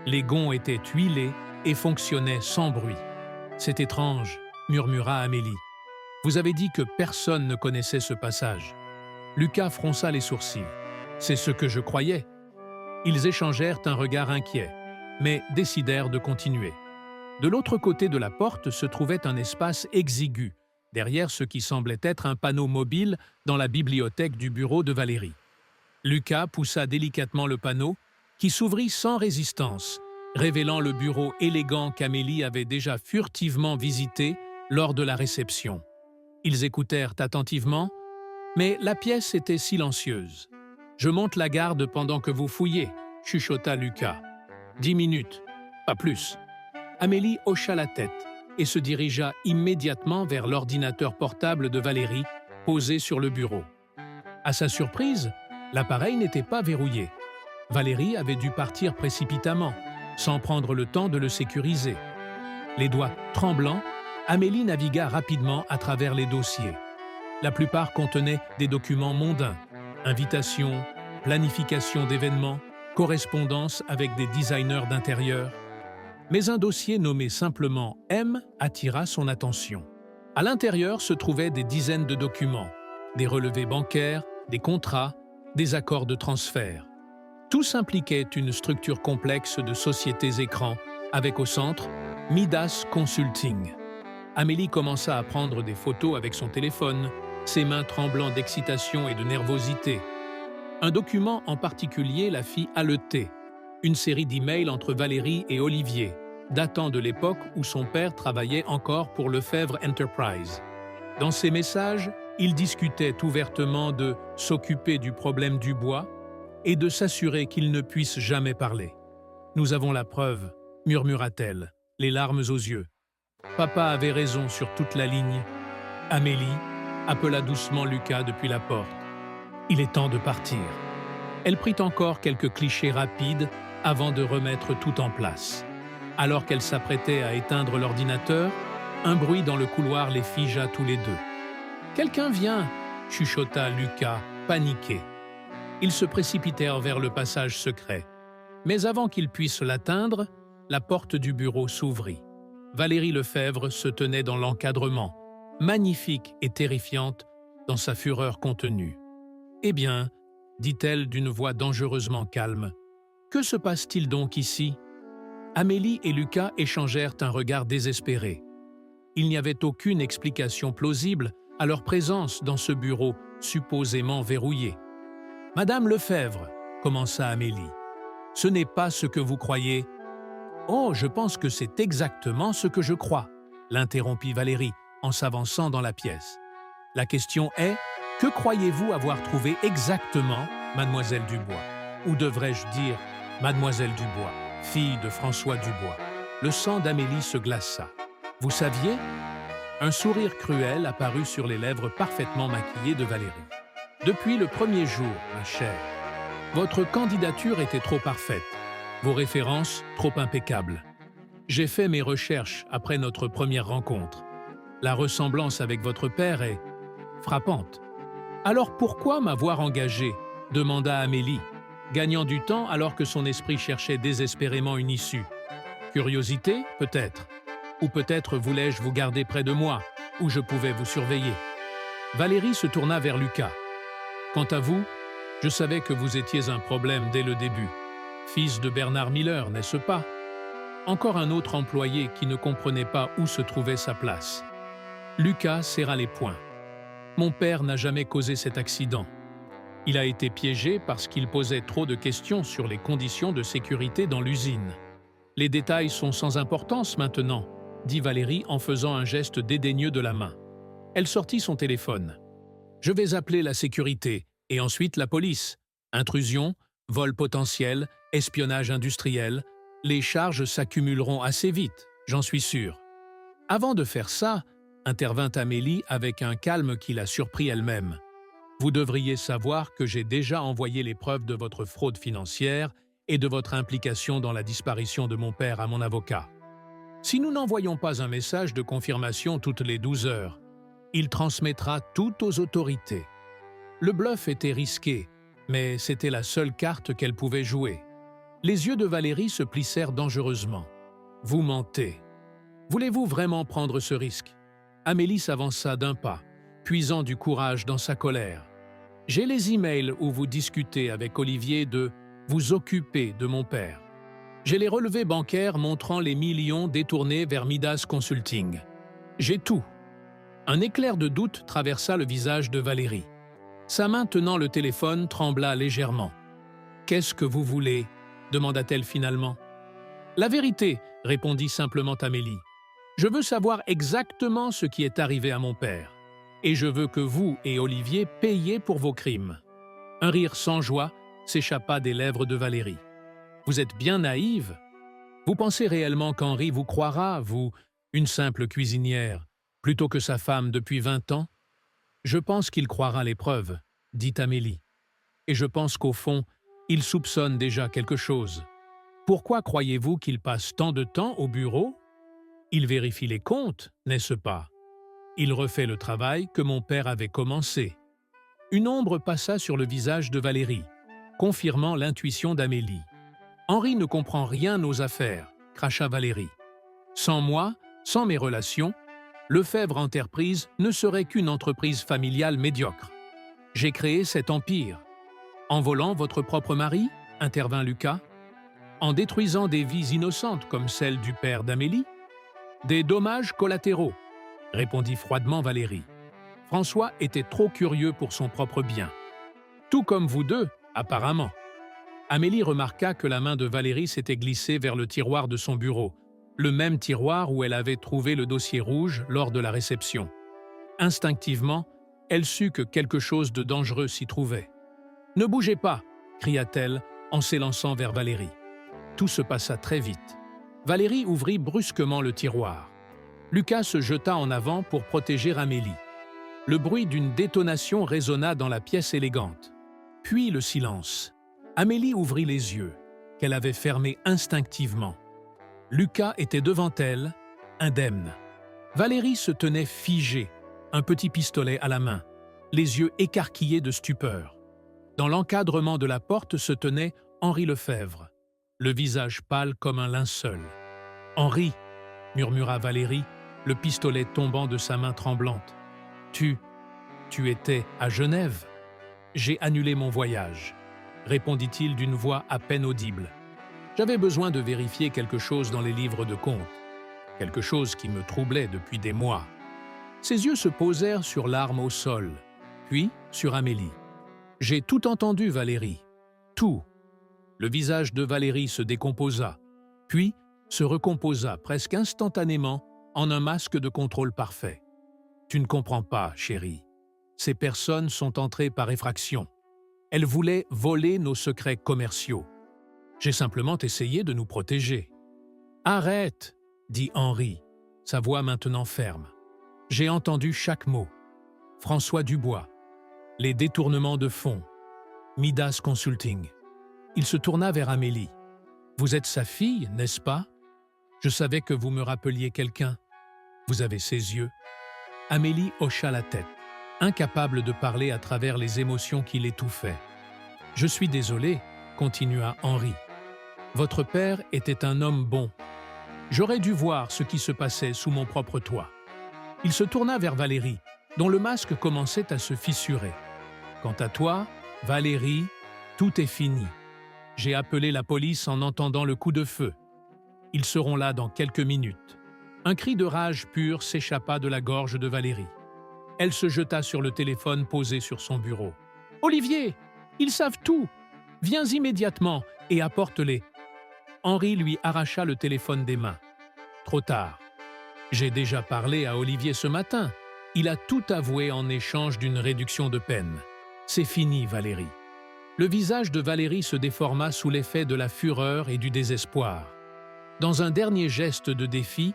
Les gonds étaient huilés et fonctionnaient sans bruit. « C'est étrange », murmura Amélie. « Vous avez dit que personne ne connaissait ce passage. » Lucas fronça les sourcils. « C'est ce que je croyais. » Ils échangèrent un regard inquiet, mais décidèrent de continuer. De l'autre côté de la porte se trouvait un espace exigu, derrière ce qui semblait être un panneau mobile dans la bibliothèque du bureau de Valérie. Lucas poussa délicatement le panneau, qui s'ouvrit sans résistance, révélant le bureau élégant qu'Amélie avait déjà furtivement visité lors de la réception. Ils écoutèrent attentivement, mais la pièce était silencieuse. « Je monte la garde pendant que vous fouillez », chuchota Lucas. « 10 minutes, pas plus. » Amélie hocha la tête et se dirigea immédiatement vers l'ordinateur portable de Valérie, posé sur le bureau. À sa surprise, l'appareil n'était pas verrouillé. Valérie avait dû partir précipitamment, sans prendre le temps de le sécuriser. Les doigts tremblants, Amélie navigua rapidement à travers les dossiers. La plupart contenaient des documents mondains, invitations, planification d'événements, correspondance avec des designers d'intérieur. Mais un dossier nommé simplement M attira son attention. À l'intérieur se trouvaient des dizaines de documents, des relevés bancaires, des contrats, des accords de transfert. Tous impliquaient une structure complexe de sociétés écrans, avec au centre Midas Consulting. Amélie commença à prendre des photos avec son téléphone, ses mains tremblant d'excitation et de nervosité. Un document en particulier la fit haleter, une série d'emails entre Valérie et Olivier, datant de l'époque où son père travaillait encore pour Lefebvre Enterprise. Dans ses messages, il discutait ouvertement de s'occuper du problème du bois et de s'assurer qu'il ne puisse jamais parler. « Nous avons la preuve », murmura-t-elle, les larmes aux yeux. Papa avait raison sur toute la ligne. Amélie appela doucement Lucas depuis la porte. Il est temps de partir. Elle prit encore quelques clichés rapides avant de remettre tout en place. Alors qu'elle s'apprêtait à éteindre l'ordinateur, un bruit dans le couloir les figea tous les deux. « Quelqu'un vient !» chuchota Lucas, paniqué. Ils se précipitèrent vers le passage secret. Mais avant qu'ils puissent l'atteindre, la porte du bureau s'ouvrit. Valérie Lefebvre se tenait dans l'encadrement, magnifique et terrifiante dans sa fureur contenue. « Eh bien, » dit-elle d'une voix dangereusement calme, « que se passe-t-il donc ici ?» Amélie et Lucas échangèrent un regard désespéré. Il n'y avait aucune explication plausible à leur présence dans ce bureau supposément verrouillé. « Madame Lefebvre, » commença Amélie, « ce n'est pas ce que vous croyez. »« Oh, je pense que c'est exactement ce que je crois, » l'interrompit Valérie en s'avançant dans la pièce. « La question est, que croyez-vous avoir trouvé exactement, Mademoiselle Dubois? Ou devrais-je dire, Mademoiselle Dubois, fille de François Dubois ?» Le sang d'Amélie se glaça. « Vous saviez ?» Un sourire cruel apparut sur les lèvres parfaitement maquillées de Valérie. « Depuis le premier jour, ma chère, votre candidature était trop parfaite, vos références trop impeccables. J'ai fait mes recherches après notre première rencontre. La ressemblance avec votre père est frappante. Alors pourquoi m'avoir engagé ?» demanda Amélie, gagnant du temps alors que son esprit cherchait désespérément une issue. Curiosité, peut-être. Ou peut-être voulais-je vous garder près de moi, où je pouvais vous surveiller. Valérie se tourna vers Lucas. Quant à vous, je savais que vous étiez un problème dès le début. Fils de Bernard Miller, n'est-ce pas? Encore un autre employé qui ne comprenait pas où se trouvait sa place. Lucas serra les poings. Mon père n'a jamais causé cet accident. Il a été piégé parce qu'il posait trop de questions sur les conditions de sécurité dans l'usine. Les détails sont sans importance maintenant, dit Valérie en faisant un geste dédaigneux de la main. Elle sortit son téléphone. Je vais appeler la sécurité et ensuite la police. Intrusion, vol potentiel, espionnage industriel, les charges s'accumuleront assez vite, j'en suis sûr. Avant de faire ça, intervint Amélie avec un calme qui la surprit elle-même. Vous devriez savoir que j'ai déjà envoyé les preuves de votre fraude financière et de votre implication dans la disparition de mon père à mon avocat. Si nous n'envoyons pas un message de confirmation toutes les 12 heures, il transmettra tout aux autorités. Le bluff était risqué, mais c'était la seule carte qu'elle pouvait jouer. Les yeux de Valérie se plissèrent dangereusement. « Vous mentez. Voulez-vous vraiment prendre ce risque ?» Amélie s'avança d'un pas, puisant du courage dans sa colère. « J'ai les emails où vous discutez avec Olivier de vous occuper de mon père. J'ai les relevés bancaires montrant les millions détournés vers Midas Consulting. J'ai tout. » Un éclair de doute traversa le visage de Valérie. Sa main tenant le téléphone trembla légèrement. « Qu'est-ce que vous voulez ?» demanda-t-elle finalement. « La vérité, » répondit simplement Amélie. « Je veux savoir exactement ce qui est arrivé à mon père. Et je veux que vous et Olivier payiez pour vos crimes. » Un rire sans joie s'échappa des lèvres de Valérie. « Vous êtes bien naïve. Vous pensez réellement qu'Henri vous croira, vous, une simple cuisinière, plutôt que sa femme depuis 20 ans? Je pense qu'il croira les preuves, dit Amélie. Et je pense qu'au fond, il soupçonne déjà quelque chose. Pourquoi croyez-vous qu'il passe tant de temps au bureau? Il vérifie les comptes, n'est-ce pas? Il refait le travail que mon père avait commencé. » Une ombre passa sur le visage de Valérie, confirmant l'intuition d'Amélie. « Henri ne comprend rien aux affaires, » cracha Valérie. « Sans moi, sans mes relations, Lefebvre Enterprise ne serait qu'une entreprise familiale médiocre. J'ai créé cet empire. En volant votre propre mari, intervint Lucas. En détruisant des vies innocentes comme celle du père d'Amélie. Des dommages collatéraux, répondit froidement Valérie. François était trop curieux pour son propre bien. Tout comme vous deux, apparemment. Amélie remarqua que la main de Valérie s'était glissée vers le tiroir de son bureau, le même tiroir où elle avait trouvé le dossier rouge lors de la réception. Instinctivement, elle sut que quelque chose de dangereux s'y trouvait. « Ne bougez pas !» cria-t-elle en s'élançant vers Valérie. Tout se passa très vite. Valérie ouvrit brusquement le tiroir. Lucas se jeta en avant pour protéger Amélie. Le bruit d'une détonation résonna dans la pièce élégante. Puis le silence. Amélie ouvrit les yeux, qu'elle avait fermés instinctivement. Lucas était devant elle, indemne. Valérie se tenait figée, un petit pistolet à la main, les yeux écarquillés de stupeur. Dans l'encadrement de la porte se tenait Henri Lefebvre, le visage pâle comme un linceul. « Henri !» murmura Valérie, le pistolet tombant de sa main tremblante. « Tu étais à Genève ?»« J'ai annulé mon voyage, » répondit-il d'une voix à peine audible. « J'avais besoin de vérifier quelque chose dans les livres de comptes, quelque chose qui me troublait depuis des mois. » Ses yeux se posèrent sur l'arme au sol, puis sur Amélie. « J'ai tout entendu, Valérie, tout. » Le visage de Valérie se décomposa, puis se recomposa presque instantanément en un masque de contrôle parfait. « Tu ne comprends pas, chérie. Ces personnes sont entrées par effraction. Elles voulaient voler nos secrets commerciaux. J'ai simplement essayé de nous protéger. »« Arrête !» dit Henri, sa voix maintenant ferme. « J'ai entendu chaque mot. François Dubois, les détournements de fonds, Midas Consulting. » Il se tourna vers Amélie. « Vous êtes sa fille, n'est-ce pas? Je savais que vous me rappeliez quelqu'un. Vous avez ses yeux. » Amélie hocha la tête, incapable de parler à travers les émotions qui l'étouffaient. « Je suis désolé, » continua Henri. « Votre père était un homme bon. J'aurais dû voir ce qui se passait sous mon propre toit. » Il se tourna vers Valérie, dont le masque commençait à se fissurer. « Quant à toi, Valérie, tout est fini. J'ai appelé la police en entendant le coup de feu. Ils seront là dans quelques minutes. » Un cri de rage pure s'échappa de la gorge de Valérie. Elle se jeta sur le téléphone posé sur son bureau. « Olivier, ils savent tout. Viens immédiatement et apporte-les. » Henri lui arracha le téléphone des mains. Trop tard. J'ai déjà parlé à Olivier ce matin. Il a tout avoué en échange d'une réduction de peine. C'est fini, Valérie. Le visage de Valérie se déforma sous l'effet de la fureur et du désespoir. Dans un dernier geste de défi,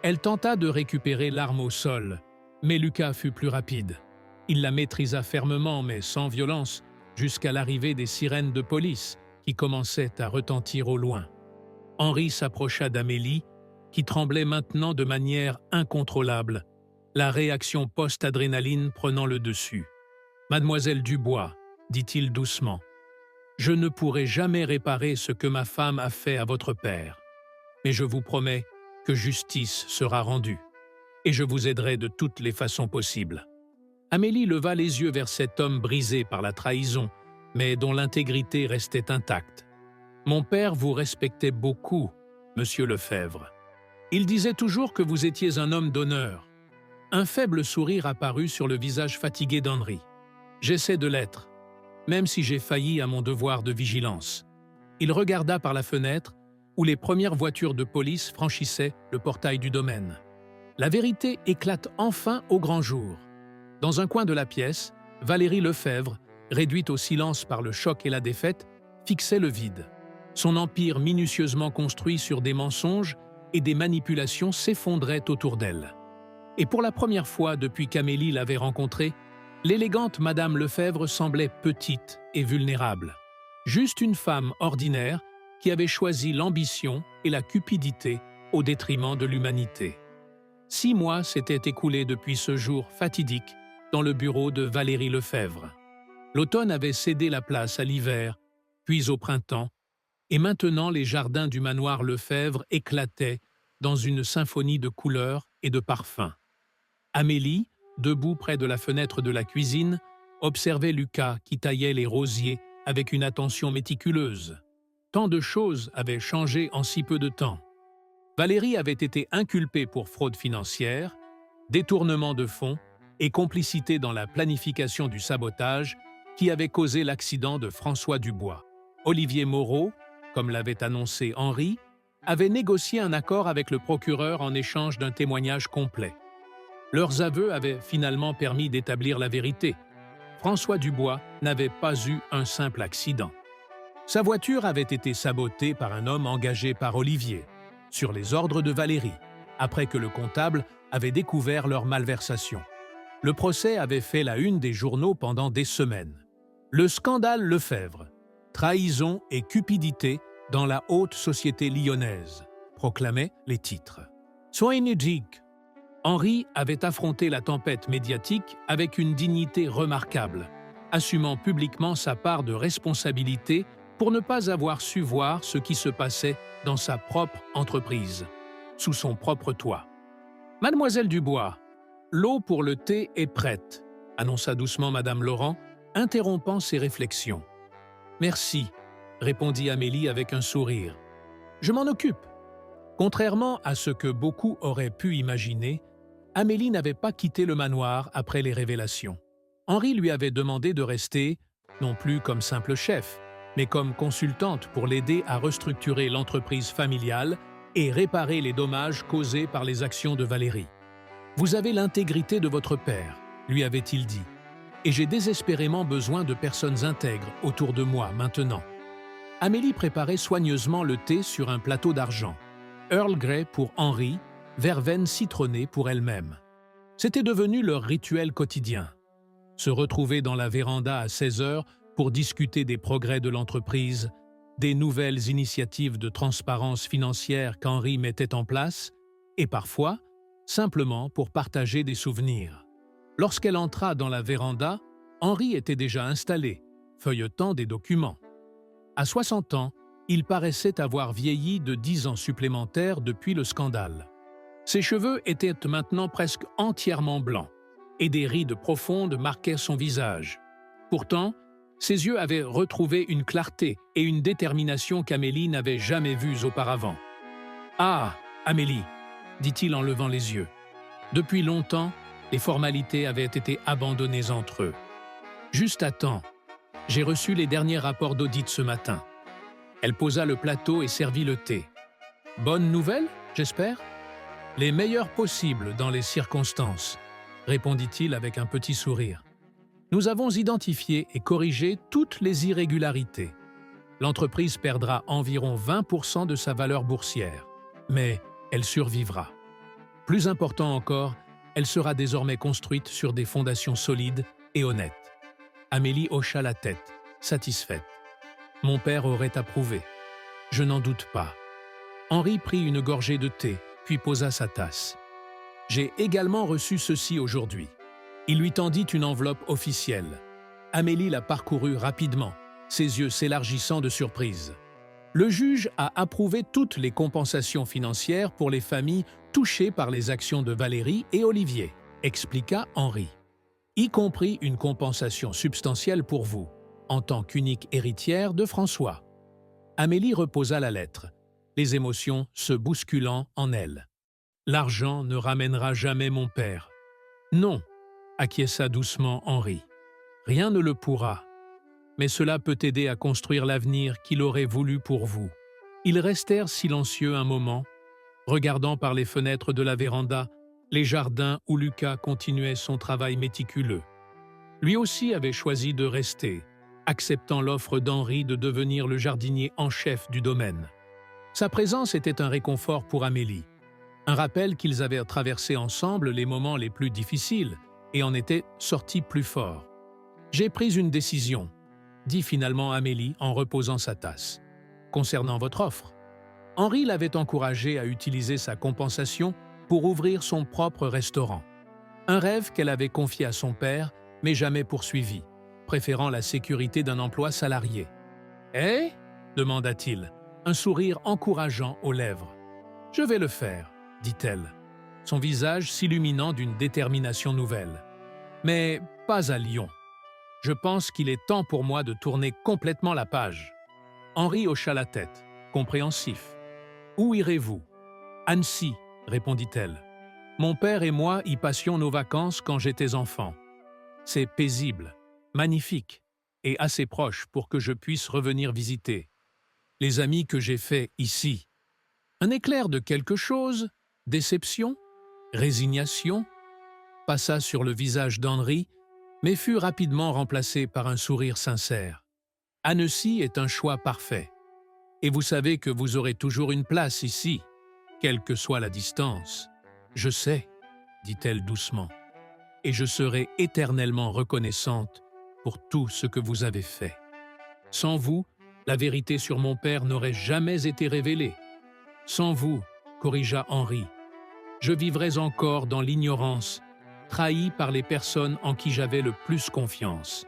elle tenta de récupérer l'arme au sol, mais Lucas fut plus rapide. Il la maîtrisa fermement, mais sans violence, jusqu'à l'arrivée des sirènes de police qui commençaient à retentir au loin. Henri s'approcha d'Amélie, qui tremblait maintenant de manière incontrôlable, la réaction post-adrénaline prenant le dessus. « Mademoiselle Dubois, » dit-il doucement, « je ne pourrai jamais réparer ce que ma femme a fait à votre père, mais je vous promets que justice sera rendue, et je vous aiderai de toutes les façons possibles. » Amélie leva les yeux vers cet homme brisé par la trahison, mais dont l'intégrité restait intacte. « Mon père vous respectait beaucoup, monsieur Lefebvre. Il disait toujours que vous étiez un homme d'honneur. » Un faible sourire apparut sur le visage fatigué d'Henri. « J'essaie de l'être, même si j'ai failli à mon devoir de vigilance. » Il regarda par la fenêtre, où les premières voitures de police franchissaient le portail du domaine. La vérité éclate enfin au grand jour. Dans un coin de la pièce, Valérie Lefebvre, réduite au silence par le choc et la défaite, fixait le vide. Son empire minutieusement construit sur des mensonges et des manipulations s'effondrait autour d'elle. Et pour la première fois depuis qu'Amélie l'avait rencontrée, l'élégante Madame Lefebvre semblait petite et vulnérable. Juste une femme ordinaire qui avait choisi l'ambition et la cupidité au détriment de l'humanité. 6 mois s'étaient écoulés depuis ce jour fatidique dans le bureau de Valérie Lefebvre. L'automne avait cédé la place à l'hiver, puis au printemps, et maintenant les jardins du manoir Lefebvre éclataient dans une symphonie de couleurs et de parfums. Amélie, debout près de la fenêtre de la cuisine, observait Lucas qui taillait les rosiers avec une attention méticuleuse. Tant de choses avaient changé en si peu de temps. Valérie avait été inculpée pour fraude financière, détournement de fonds et complicité dans la planification du sabotage qui avait causé l'accident de François Dubois. Olivier Moreau, comme l'avait annoncé Henri, avaient négocié un accord avec le procureur en échange d'un témoignage complet. Leurs aveux avaient finalement permis d'établir la vérité. François Dubois n'avait pas eu un simple accident. Sa voiture avait été sabotée par un homme engagé par Olivier, sur les ordres de Valérie, après que le comptable avait découvert leur malversation. Le procès avait fait la une des journaux pendant des semaines. Le scandale Lefebvre, trahison et cupidité dans la haute société lyonnaise, proclamaient les titres. Soignidic. Henri avait affronté la tempête médiatique avec une dignité remarquable, assumant publiquement sa part de responsabilité pour ne pas avoir su voir ce qui se passait dans sa propre entreprise, sous son propre toit. « Mademoiselle Dubois, l'eau pour le thé est prête », annonça doucement Madame Laurent, interrompant ses réflexions. « Merci », répondit Amélie avec un sourire. « Je m'en occupe. » Contrairement à ce que beaucoup auraient pu imaginer, Amélie n'avait pas quitté le manoir après les révélations. Henri lui avait demandé de rester, non plus comme simple chef, mais comme consultante pour l'aider à restructurer l'entreprise familiale et réparer les dommages causés par les actions de Valérie. « Vous avez l'intégrité de votre père », lui avait-il dit, « et j'ai désespérément besoin de personnes intègres autour de moi maintenant. » Amélie préparait soigneusement le thé sur un plateau d'argent. Earl Grey pour Henri, verveine citronnée pour elle-même. C'était devenu leur rituel quotidien. Se retrouver dans la véranda à 16 heures pour discuter des progrès de l'entreprise, des nouvelles initiatives de transparence financière qu'Henri mettait en place, et parfois, simplement pour partager des souvenirs. Lorsqu'elle entra dans la véranda, Henri était déjà installé, feuilletant des documents. À 60 ans, il paraissait avoir vieilli de 10 ans supplémentaires depuis le scandale. Ses cheveux étaient maintenant presque entièrement blancs, et des rides profondes marquaient son visage. Pourtant, ses yeux avaient retrouvé une clarté et une détermination qu'Amélie n'avait jamais vues auparavant. « Ah, Amélie !» dit-il en levant les yeux. Depuis longtemps, les formalités avaient été abandonnées entre eux. « Juste à temps. J'ai reçu les derniers rapports d'audit ce matin. » Elle posa le plateau et servit le thé. « Bonne nouvelle, j'espère ?»« Les meilleures possibles dans les circonstances, » répondit-il avec un petit sourire. « Nous avons identifié et corrigé toutes les irrégularités. L'entreprise perdra environ 20% de sa valeur boursière, mais elle survivra. Plus important encore, elle sera désormais construite sur des fondations solides et honnêtes. » Amélie hocha la tête, satisfaite. Mon père aurait approuvé. Je n'en doute pas. Henri prit une gorgée de thé, puis posa sa tasse. J'ai également reçu ceci aujourd'hui. Il lui tendit une enveloppe officielle. Amélie la parcourut rapidement, ses yeux s'élargissant de surprise. Le juge a approuvé toutes les compensations financières pour les familles touchées par les actions de Valérie et Olivier, expliqua Henri. Y compris une compensation substantielle pour vous, en tant qu'unique héritière de François. Amélie reposa la lettre, les émotions se bousculant en elle. L'argent ne ramènera jamais mon père. Non, acquiesça doucement Henri. Rien ne le pourra. Mais cela peut aider à construire l'avenir qu'il aurait voulu pour vous. Ils restèrent silencieux un moment, regardant par les fenêtres de la véranda les jardins où Lucas continuait son travail méticuleux. Lui aussi avait choisi de rester, acceptant l'offre d'Henri de devenir le jardinier en chef du domaine. Sa présence était un réconfort pour Amélie, un rappel qu'ils avaient traversé ensemble les moments les plus difficiles et en étaient sortis plus forts. « J'ai pris une décision », dit finalement Amélie en reposant sa tasse. « Concernant votre offre, Henri l'avait encouragée à utiliser sa compensation pour ouvrir son propre restaurant. Un rêve qu'elle avait confié à son père, mais jamais poursuivi, préférant la sécurité d'un emploi salarié. « Eh ?» demanda-t-il, un sourire encourageant aux lèvres. « Je vais le faire », dit-elle, son visage s'illuminant d'une détermination nouvelle. « Mais pas à Lyon. Je pense qu'il est temps pour moi de tourner complètement la page. » Henri hocha la tête, compréhensif. « Où irez-vous ?»« Annecy, » répondit-elle. « Mon père et moi y passions nos vacances quand j'étais enfant. C'est paisible, magnifique et assez proche pour que je puisse revenir visiter. Les amis que j'ai faits ici. » Un éclair de quelque chose, déception, résignation, passa sur le visage d'Henri, mais fut rapidement remplacé par un sourire sincère. Annecy est un choix parfait. Et vous savez que vous aurez toujours une place ici, quelle que soit la distance. Je sais, dit-elle doucement, et je serai éternellement reconnaissante pour tout ce que vous avez fait. Sans vous, la vérité sur mon père n'aurait jamais été révélée. Sans vous, corrigea Henri, je vivrais encore dans l'ignorance, trahi par les personnes en qui j'avais le plus confiance.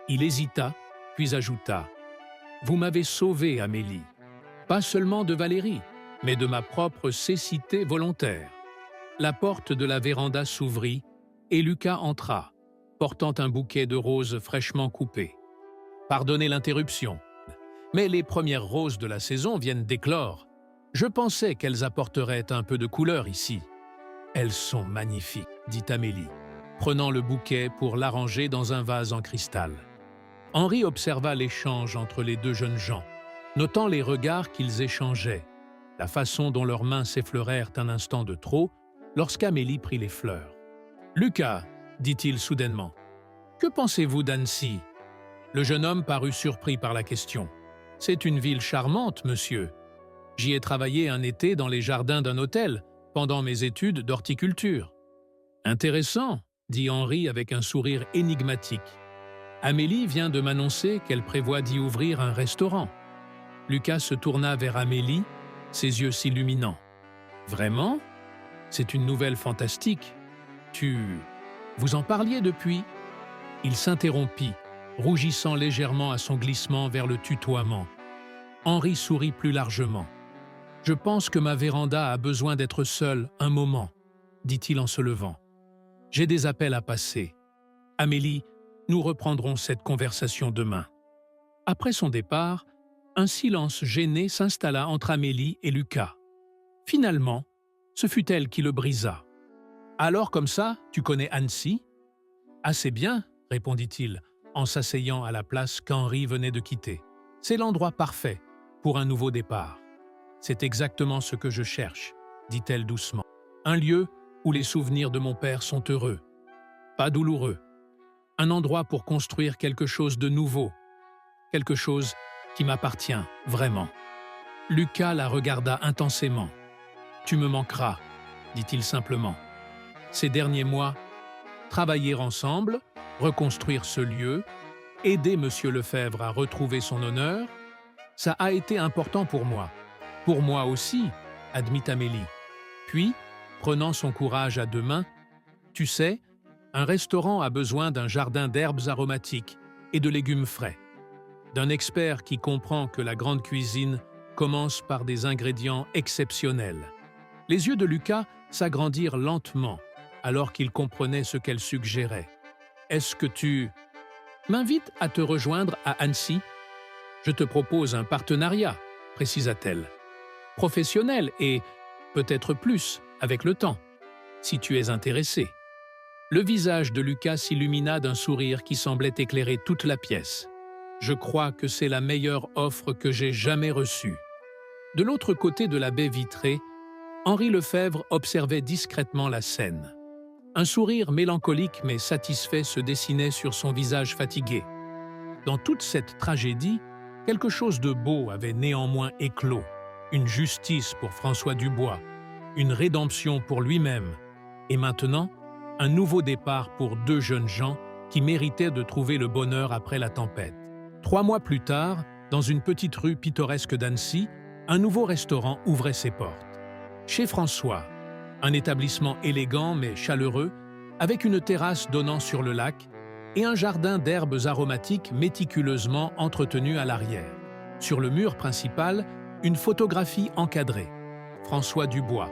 Il hésita, puis ajouta « Vous m'avez sauvé, Amélie, pas seulement de Valérie, mais de ma propre cécité volontaire. » La porte de la véranda s'ouvrit et Lucas entra, portant un bouquet de roses fraîchement coupées. Pardonnez l'interruption, mais les premières roses de la saison viennent d'éclore. Je pensais qu'elles apporteraient un peu de couleur ici. Elles sont magnifiques, dit Amélie, prenant le bouquet pour l'arranger dans un vase en cristal. Henri observa l'échange entre les deux jeunes gens, notant les regards qu'ils échangeaient, la façon dont leurs mains s'effleurèrent un instant de trop lorsqu'Amélie prit les fleurs. « Lucas, dit-il soudainement, que pensez-vous d'Annecy » Le jeune homme parut surpris par la question. « C'est une ville charmante, monsieur. J'y ai travaillé un été dans les jardins d'un hôtel, pendant mes études d'horticulture. »« Intéressant, » dit Henri avec un sourire énigmatique. « Amélie vient de m'annoncer qu'elle prévoit d'y ouvrir un restaurant. » Lucas se tourna vers Amélie, ses yeux s'illuminant. « Vraiment ? C'est une nouvelle fantastique. Vous en parliez depuis ?» Il s'interrompit, rougissant légèrement à son glissement vers le tutoiement. Henri sourit plus largement. « Je pense que ma véranda a besoin d'être seule un moment, » dit-il en se levant. « J'ai des appels à passer. Amélie, nous reprendrons cette conversation demain. » Après son départ, un silence gêné s'installa entre Amélie et Lucas. Finalement, ce fut elle qui le brisa. « Alors comme ça, tu connais Annecy ?»« Assez bien, » répondit-il, en s'asseyant à la place qu'Henri venait de quitter. « C'est l'endroit parfait pour un nouveau départ. » « C'est exactement ce que je cherche, » dit-elle doucement. « Un lieu où les souvenirs de mon père sont heureux, pas douloureux. Un endroit pour construire quelque chose de nouveau, quelque chose qui m'appartient vraiment. » Lucas la regarda intensément. « Tu me manqueras, » dit-il simplement. Ces derniers mois, travailler ensemble, reconstruire ce lieu, aider Monsieur Lefebvre à retrouver son honneur, ça a été important pour moi. Pour moi aussi, admit Amélie. Puis, prenant son courage à deux mains, « Tu sais, un restaurant a besoin d'un jardin d'herbes aromatiques et de légumes frais, d'un expert qui comprend que la grande cuisine commence par des ingrédients exceptionnels. » Les yeux de Lucas s'agrandirent lentement, alors qu'il comprenait ce qu'elle suggérait. « Est-ce que tu m'invites à te rejoindre à Annecy ? Je te propose un partenariat, » précisa-t-elle. « Professionnel et, peut-être plus, avec le temps, si tu es intéressé. » Le visage de Lucas s'illumina d'un sourire qui semblait éclairer toute la pièce. « Je crois que c'est la meilleure offre que j'ai jamais reçue. » De l'autre côté de la baie vitrée, Henri Lefebvre observait discrètement la scène. Un sourire mélancolique mais satisfait se dessinait sur son visage fatigué. Dans toute cette tragédie, quelque chose de beau avait néanmoins éclos. Une justice pour François Dubois, une rédemption pour lui-même, et maintenant, un nouveau départ pour deux jeunes gens qui méritaient de trouver le bonheur après la tempête. 3 mois plus tard, dans une petite rue pittoresque d'Annecy, un nouveau restaurant ouvrait ses portes. Chez François, un établissement élégant mais chaleureux, avec une terrasse donnant sur le lac et un jardin d'herbes aromatiques méticuleusement entretenu à l'arrière. Sur le mur principal, une photographie encadrée. François Dubois,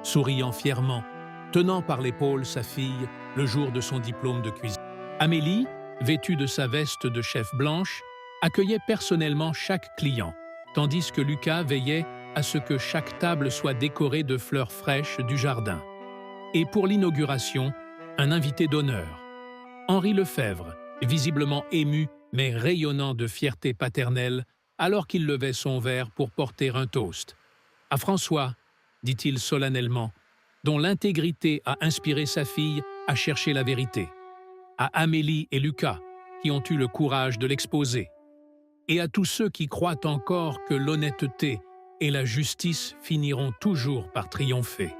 souriant fièrement, tenant par l'épaule sa fille le jour de son diplôme de cuisine. Amélie, vêtue de sa veste de chef blanche, accueillait personnellement chaque client, tandis que Lucas veillait à ce que chaque table soit décorée de fleurs fraîches du jardin. Et pour l'inauguration, un invité d'honneur. Henri Lefebvre, visiblement ému mais rayonnant de fierté paternelle, alors qu'il levait son verre pour porter un toast. À François, dit-il solennellement, dont l'intégrité a inspiré sa fille à chercher la vérité, à Amélie et Lucas, qui ont eu le courage de l'exposer, et à tous ceux qui croient encore que l'honnêteté et la justice finiront toujours par triompher.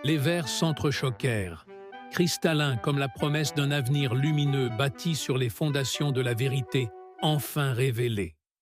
Les vers s'entrechoquèrent, cristallins comme la promesse d'un avenir lumineux bâti sur les fondations de la vérité enfin révélée.